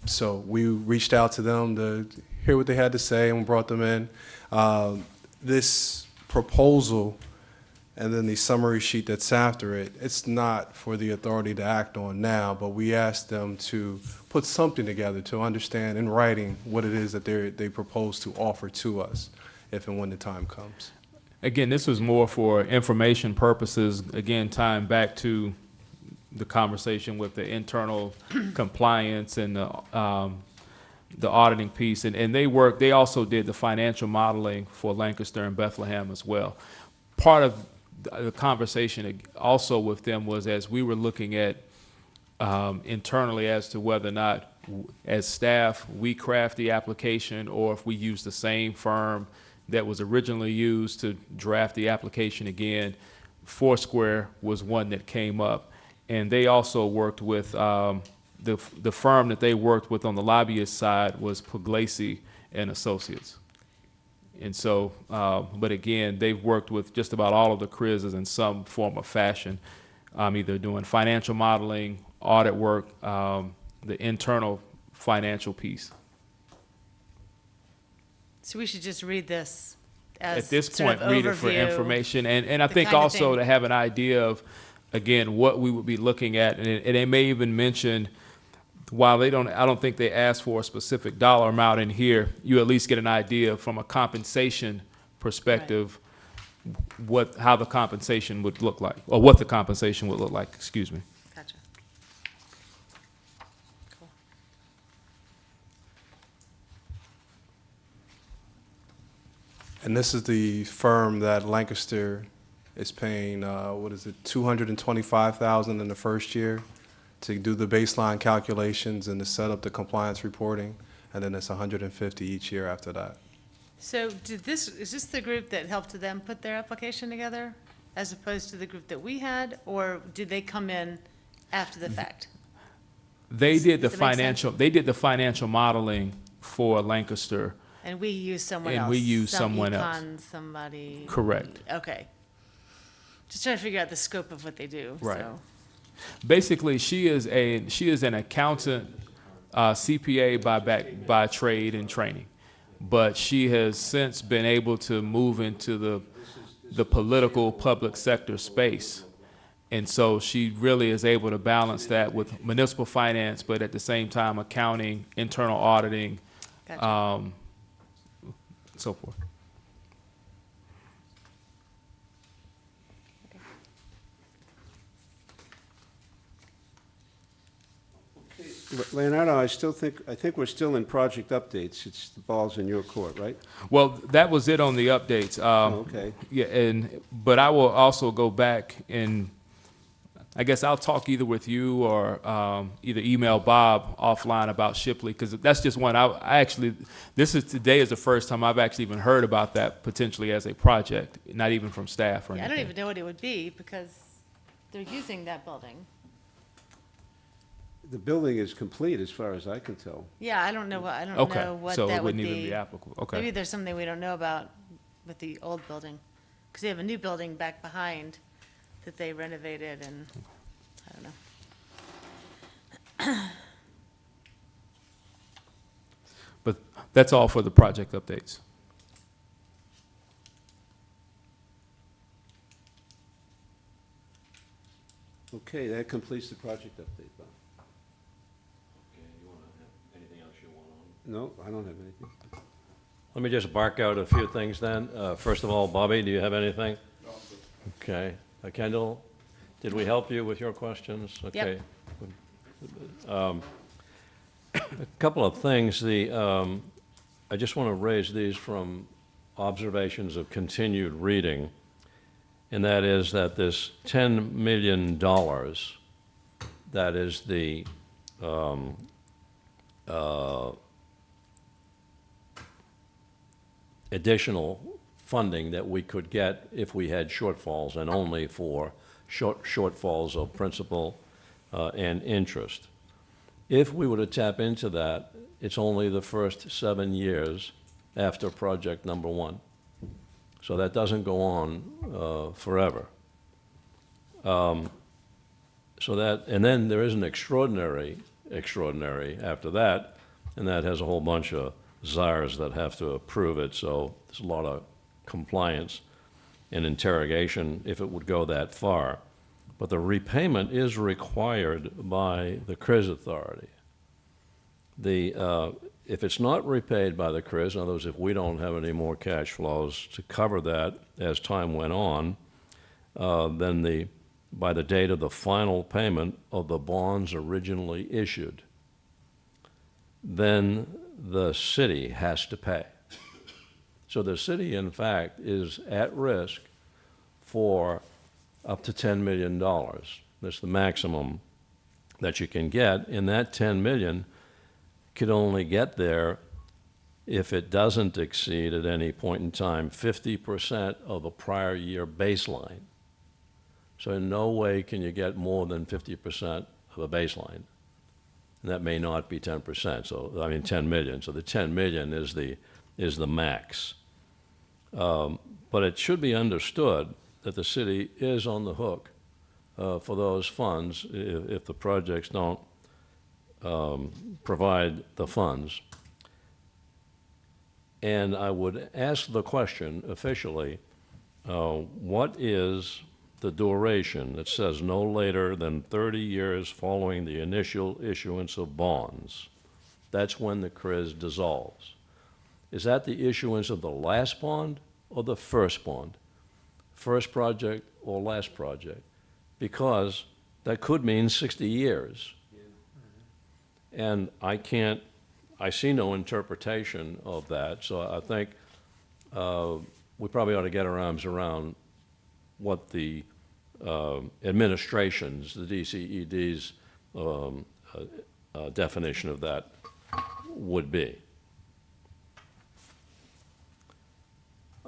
So we reached out to them to hear what they had to say and brought them in. This proposal and then the summary sheet that's after it, it's not for the authority to act on now, but we asked them to put something together to understand in writing what it is that they propose to offer to us if and when the time comes. Again, this was more for information purposes, again, tying back to the conversation with the internal compliance and the auditing piece. And they also did the financial modeling for Lancaster and Bethlehem as well. Part of the conversation also with them was as we were looking at internally as to whether or not, as staff, we craft the application or if we use the same firm that was originally used to draft the application again. Foursquare was one that came up. And they also worked with, the firm that they worked with on the lobbyist side was Puglisi and Associates. And so, but again, they've worked with just about all of the CRIZs in some form or fashion, either doing financial modeling, audit work, the internal financial piece. so we should just read this as At this sort point, of read it for overview. information, and I the think kind of also thing. to have an idea of, again, what we would be looking at, and they may even mention, while I don't think they ask for a specific dollar amount in here, you at least get an idea from a compensation perspective, how the compensation would look like, or what the compensation would look like, excuse me. Gotcha. Cool. And this is the firm that Lancaster is paying, what is it, $225,000 in the first year to do the baseline calculations and to set up the compliance reporting, and then it's $150 each year after that. So is this the group that helped them put their application together, as opposed to the group that we had, or did they come in after the fact? They did the Does that make sense? financial modeling for Lancaster. And we use someone else? And we use some someone else. econ, somebody? Correct. Okay. Just trying to figure out the scope of what they do, Right. so. Basically, she is an accountant, CPA by trade and training, but she has since been able to move into the political public sector space, and so she really is able to balance that with municipal finance, but at the same time accounting, internal auditing, Gotcha. so forth. Leonardo, I think we're still in project updates. It's, the ball's in your court, right? Well, that was it on the updates. Okay. Yeah, but I will also go back and I guess I'll talk either with you or either email Bob offline about Shipley, because that's just one. I actually, today is the first time I've actually even heard about that potentially as a project, not even from staff or Yeah, I anything. don't even know what it would be, because they're using that building. The building is complete as far as I can tell. Yeah, I don't know what Okay, that so it would wouldn't even be. be applicable. Maybe Okay. there's something we don't know about with the old building, because they have a new building back behind that they renovated, and I don't know. But that's all for the project updates. Okay, that completes the project update, Bob. Okay, you want to have anything else you want on? No, I don't have anything. Let me just bark out a few things then. First of all, Bobby, do you have anything? No. Okay. Kendall, did we help you with your questions? Okay. A couple of things. I just want to raise these from observations of continued reading, and that is that this $10 million, that is the additional funding that we could get if we had shortfalls, and only for shortfalls of principal and interest. If we were to tap into that, it's only the first 7 years after project number 1. So that doesn't go on forever. So that, and then there is an extraordinary after that, and that has a whole bunch of czars that have to approve it, so there's a lot of compliance and interrogation if it would go that far. But the repayment is required by the CRIZ authority. If it's not repaid by the CRIZ, in other words, if we don't have any more cash flows to cover that as time went on, then by the date of the final payment of the bonds originally issued, then the city has to pay. So the city, in fact, is at risk for up to $10 million. That's the maximum that you can get, and that $10 million could only get there if it doesn't exceed at any point in time 50% of a prior year baseline. So in no way can you get more than 50% of a baseline. And that may not be 10%, so I mean 10 million. So the 10 million is the max. But it should be understood that the city is on the hook for those funds if the projects don't provide the funds. And I would ask the question officially, what is the duration that says no later than 30 years following the initial issuance of bonds? That's when the CRIZ dissolves. Is that the issuance of the last bond or the first bond? First project or last project? Because that could mean 60 years. And I see no interpretation of that, so I think we probably ought to get our arms around what the administration's, the DCED's definition of that would be.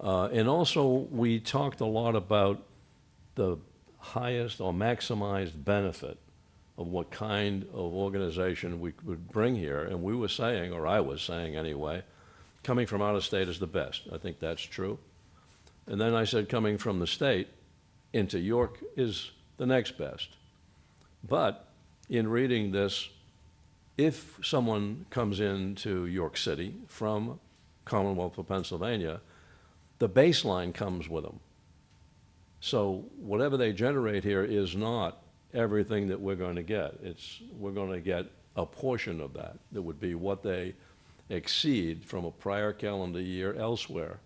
And also, we talked a lot about the highest or maximized benefit of what kind of organization we would bring here. And we were saying, or I was saying anyway, coming from out of state is the best. I think that's true. And then I said coming from the state into York is the next best. But in reading this, if someone comes into York City from Commonwealth of Pennsylvania, the baseline comes with them. So whatever they generate here is not everything that we're going to get. We're going to get a portion of that. That would be what they exceed from a prior calendar year elsewhere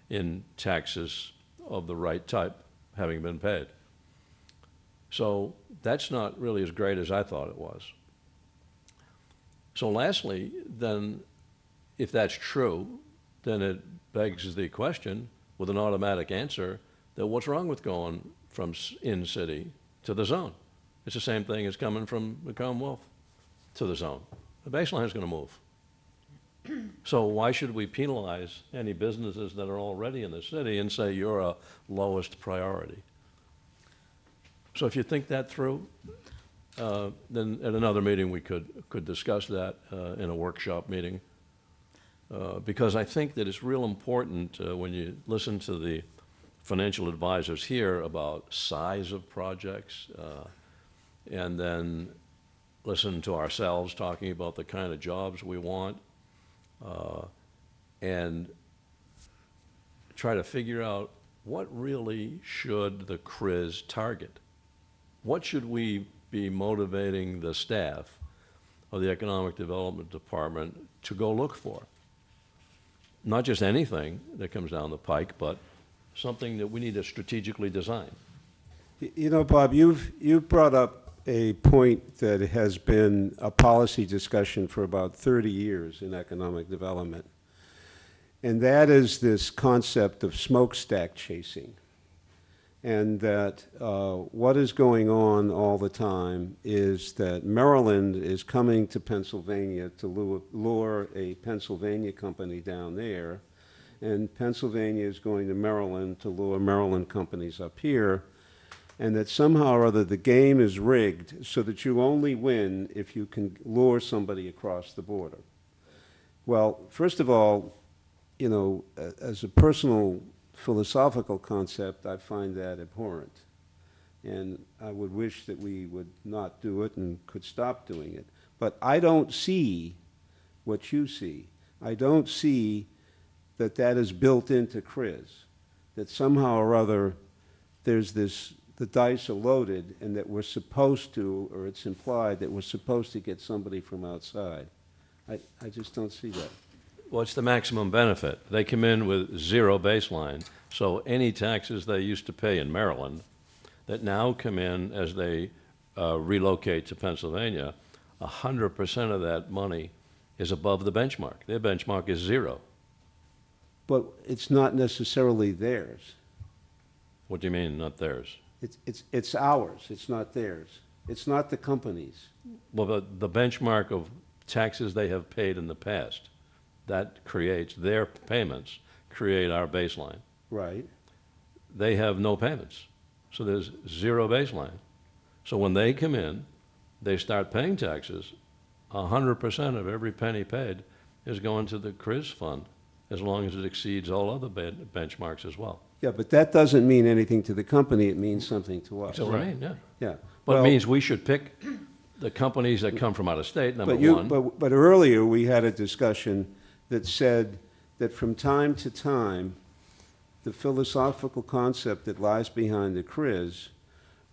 in taxes of the right type having been paid. So that's not really as great as I thought it was. So lastly, then, if that's true, then it begs the question with an automatic answer that what's wrong with going from in-city to the zone? It's the same thing as coming from the Commonwealth to the zone. The baseline is going to move. So why should we penalize any businesses that are already in the city and say you're a lowest priority? So if you think that through, then at another meeting we could discuss that in a workshop meeting. Because I think that it's real important when you listen to the financial advisors here about size of projects, and then listen to ourselves talking about the kind of jobs we want, and try to figure out what really should the CRIZ target. What should we be motivating the staff of the Economic Development Department to go look for? Not just anything that comes down the pike, but something that we need to strategically design. You know, Bob, you've brought up a point that has been a policy discussion for about 30 years in economic development, and that is this concept of smokestack chasing. And that what is going on all the time is that Maryland is coming to Pennsylvania to lure a Pennsylvania company down there, and Pennsylvania is going to Maryland to lure Maryland companies up here, and that somehow or other the game is rigged so that you only win if you can lure somebody across the border. Well, first of all, you know, as a personal philosophical concept, I find that abhorrent. And I would wish that we would not do it and could stop doing it. But I don't see what you see. I don't see that that is built into CRIZ, that somehow or other there's this, the dice are loaded and that we're supposed to, or it's implied that we're supposed to get somebody from outside. I just don't see that. Well, it's the maximum benefit. They come in with zero baseline, so any taxes they used to pay in Maryland that now come in as they relocate to Pennsylvania, 100% of that money is above the benchmark. Their benchmark is zero. But it's not necessarily theirs. What do you mean, not theirs? It's ours, it's not theirs. It's not the company's. Well, the benchmark of taxes they have paid in the past, that creates their payments, create our baseline. Right. They have no payments, so there's zero baseline. So when they come in, they start paying taxes, 100% of every penny paid is going to the CRIZ fund, as long as it exceeds all other benchmarks as well. Yeah, but that doesn't mean anything to the company, it means something to us. That's what I mean, yeah. Yeah. But Well, it means we should pick the companies that come from out of state, number one. But earlier, we had a discussion that said that from time to time, the philosophical concept that lies behind the CRIZ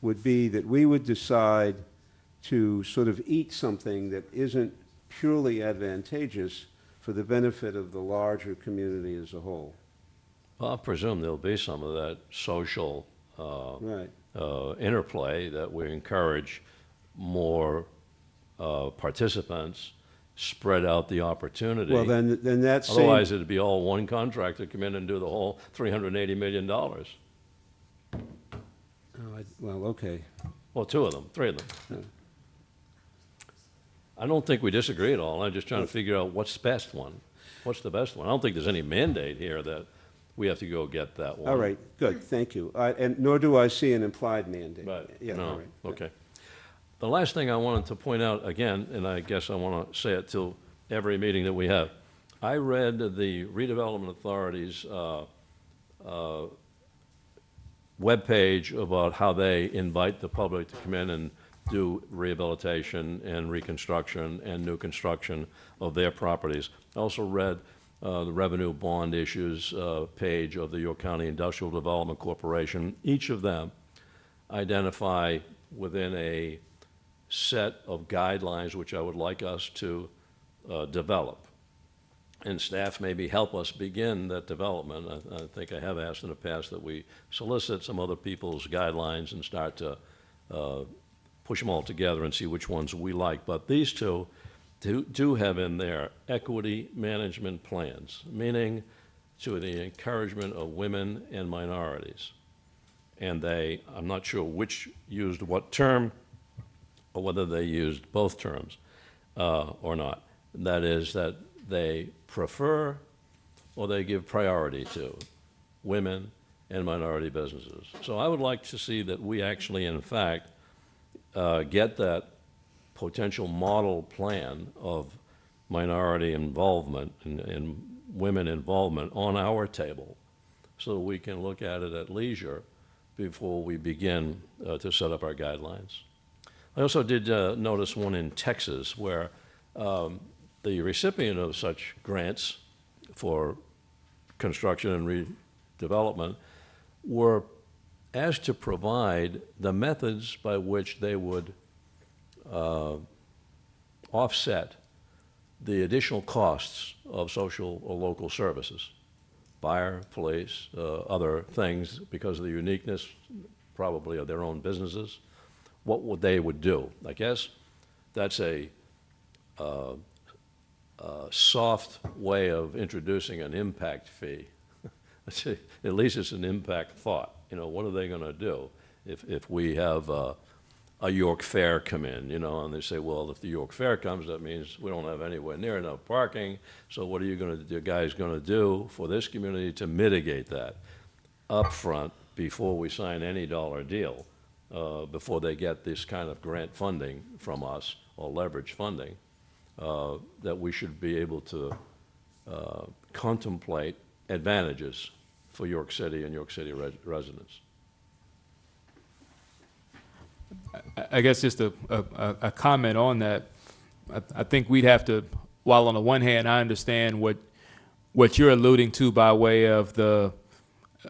would be that we would decide to sort of eat something that isn't purely advantageous for the benefit of the larger community as a whole. Well, I presume there'll be some of that social Right. interplay that we encourage more participants spread out the opportunity. Well, then that same. Otherwise, it'd be all one contractor come in and do the whole $380 million. Oh, well, okay. Well, two of them, three of them. I don't think we disagree at all. I'm just trying to figure out what's the best one. What's the best one? I don't think there's any mandate here that we have to go get that one. All right, good, thank you. And nor do I see an implied mandate. Right, Yeah, all no, right. okay. The last thing I wanted to point out again, and I guess I want to say it to every meeting that we have, I read the Redevelopment Authority's webpage about how they invite the public to come in and do rehabilitation and reconstruction and new construction of their properties. I also read the revenue bond issues page of the York County Industrial Development Corporation. Each of them identify within a set of guidelines which I would like us to develop. And staff maybe help us begin that development. I think I have asked in the past that we solicit some other people's guidelines and start to push them all together and see which ones we like. But these two do have in there equity management plans, meaning to the encouragement of women and minorities. And they, I'm not sure which used what term or whether they used both terms or not. That is that they prefer or they give priority to women and minority businesses. So I would like to see that we actually, in fact, get that potential model plan of minority involvement and women involvement on our table so we can look at it at leisure before we begin to set up our guidelines. I also did notice one in Texas where the recipient of such grants for construction and redevelopment were asked to provide the methods by which they would offset the additional costs of social or local services, fire, police, other things, because of the uniqueness probably of their own businesses, what they would do. I guess that's a soft way of introducing an impact fee. At least it's an impact thought. You know, what are they going to do if we have a York Fair come in, you know, and they say, well, if the York Fair comes, that means we don't have anywhere near enough parking, so what are you going to do, guys going to do for this community to mitigate that up front before we sign any dollar deal, before they get this kind of grant funding from us or leverage funding, that we should be able to contemplate advantages for York City and York City residents. I guess just a comment on that. I think we'd have to, while on the one hand, I understand what you're alluding to by way of the,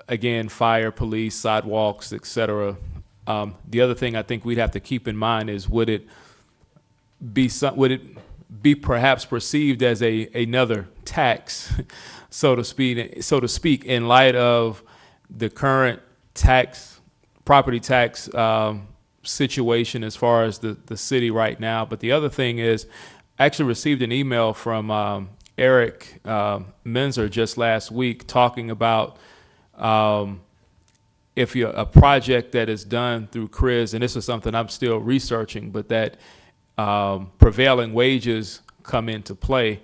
again, fire, police, sidewalks, et cetera. The other thing I think we'd have to keep in mind is would it be perhaps perceived as another tax, so to speak, in light of the current property tax situation as far as the city right now. But the other thing is, I actually received an email from Eric Menzer just last week talking about if you're a project that is done through CRIZ, and this is something I'm still researching, but that prevailing wages come into play.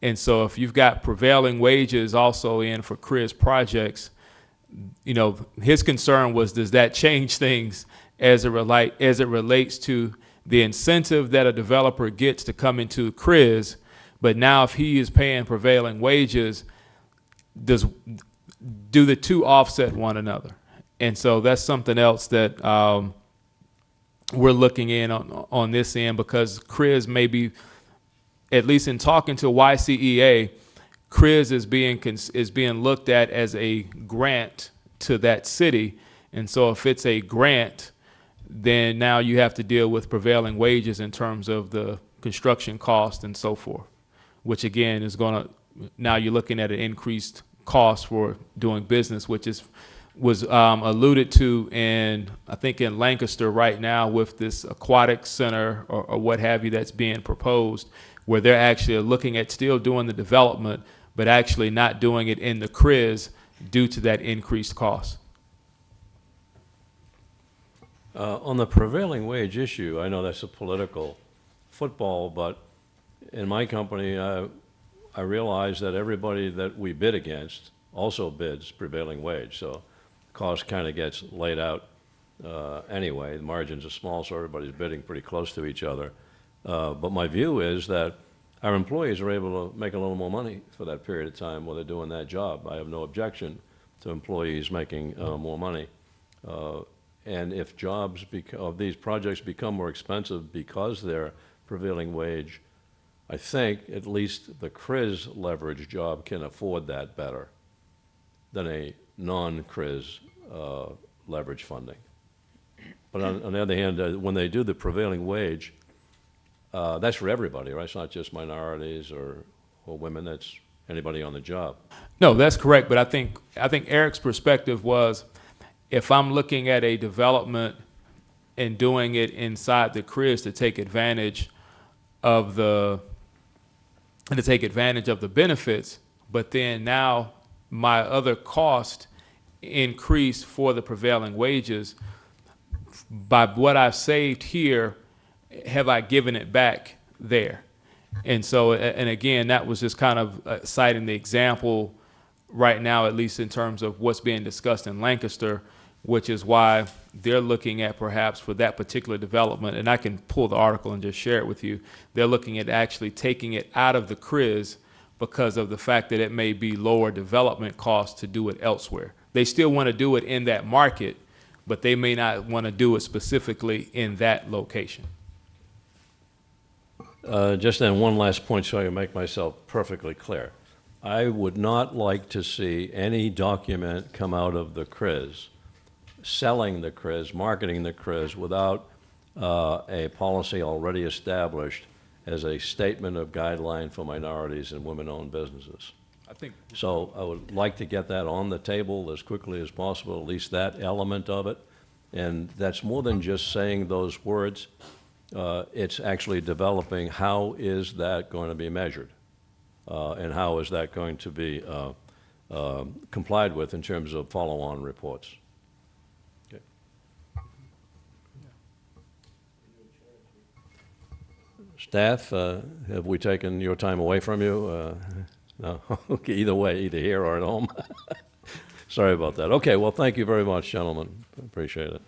And so if you've got prevailing wages also in for CRIZ projects, you know, his concern was, does that change things as it relates to the incentive that a developer gets to come into CRIZ, but now if he is paying prevailing wages, do the two offset one another? And so that's something else that we're looking in on this end, because CRIZ may be, at least in talking to YCEA, CRIZ is being looked at as a grant to that city. And so if it's a grant, then now you have to deal with prevailing wages in terms of the construction cost and so forth, which again is going to, now you're looking at an increased cost for doing business, which was alluded to in, I think, in Lancaster right now with this aquatic center or what have you that's being proposed. where they're actually looking at still doing the development, but actually not doing it in the CRIZ due to that increased cost. On the prevailing wage issue, I know that's a political football, but in my company, I realize that everybody that we bid against also bids prevailing wage, so cost kind of gets laid out anyway. The margins are small, so everybody's bidding pretty close to each other. But my view is that our employees are able to make a little more money for that period of time while they're doing that job. I have no objection to employees making more money. And if these projects become more expensive because they're prevailing wage, I think at least the CRIZ leverage job can afford that better than a non-CRIZ leverage funding. But on the other hand, when they do the prevailing wage, that's for everybody, right? It's not just minorities or women, that's anybody on the job. No, that's correct, but I think Eric's perspective was, if I'm looking at a development and doing it inside the CRIZ to take advantage of the benefits, but then now my other cost increase for the prevailing wages, by what I've saved here, have I given it back there? And so, and again, that was just kind of citing the example right now, at least in terms of what's being discussed in Lancaster, which is why they're looking at perhaps for that particular development, and I can pull the article and just share it with you, they're looking at actually taking it out of the CRIZ because of the fact that it may be lower development costs to do it elsewhere. They still want to do it in that market, but they may not want to do it specifically in that location. Just then, one last point so I can make myself perfectly clear. I would not like to see any document come out of the CRIZ, selling the CRIZ, marketing the CRIZ, without a policy already established as a statement of guideline for minorities and women-owned businesses. So I would like to get that on the table as quickly as possible, at least that element of it. And that's more than just saying those words. It's actually developing how is that going to be measured, and how is that going to be complied with in terms of follow-on reports. Okay. Staff, have we taken your time away from you? No? Okay, either way, either here or at home. Sorry about that. Okay, well, thank you very much, gentlemen. Appreciate it.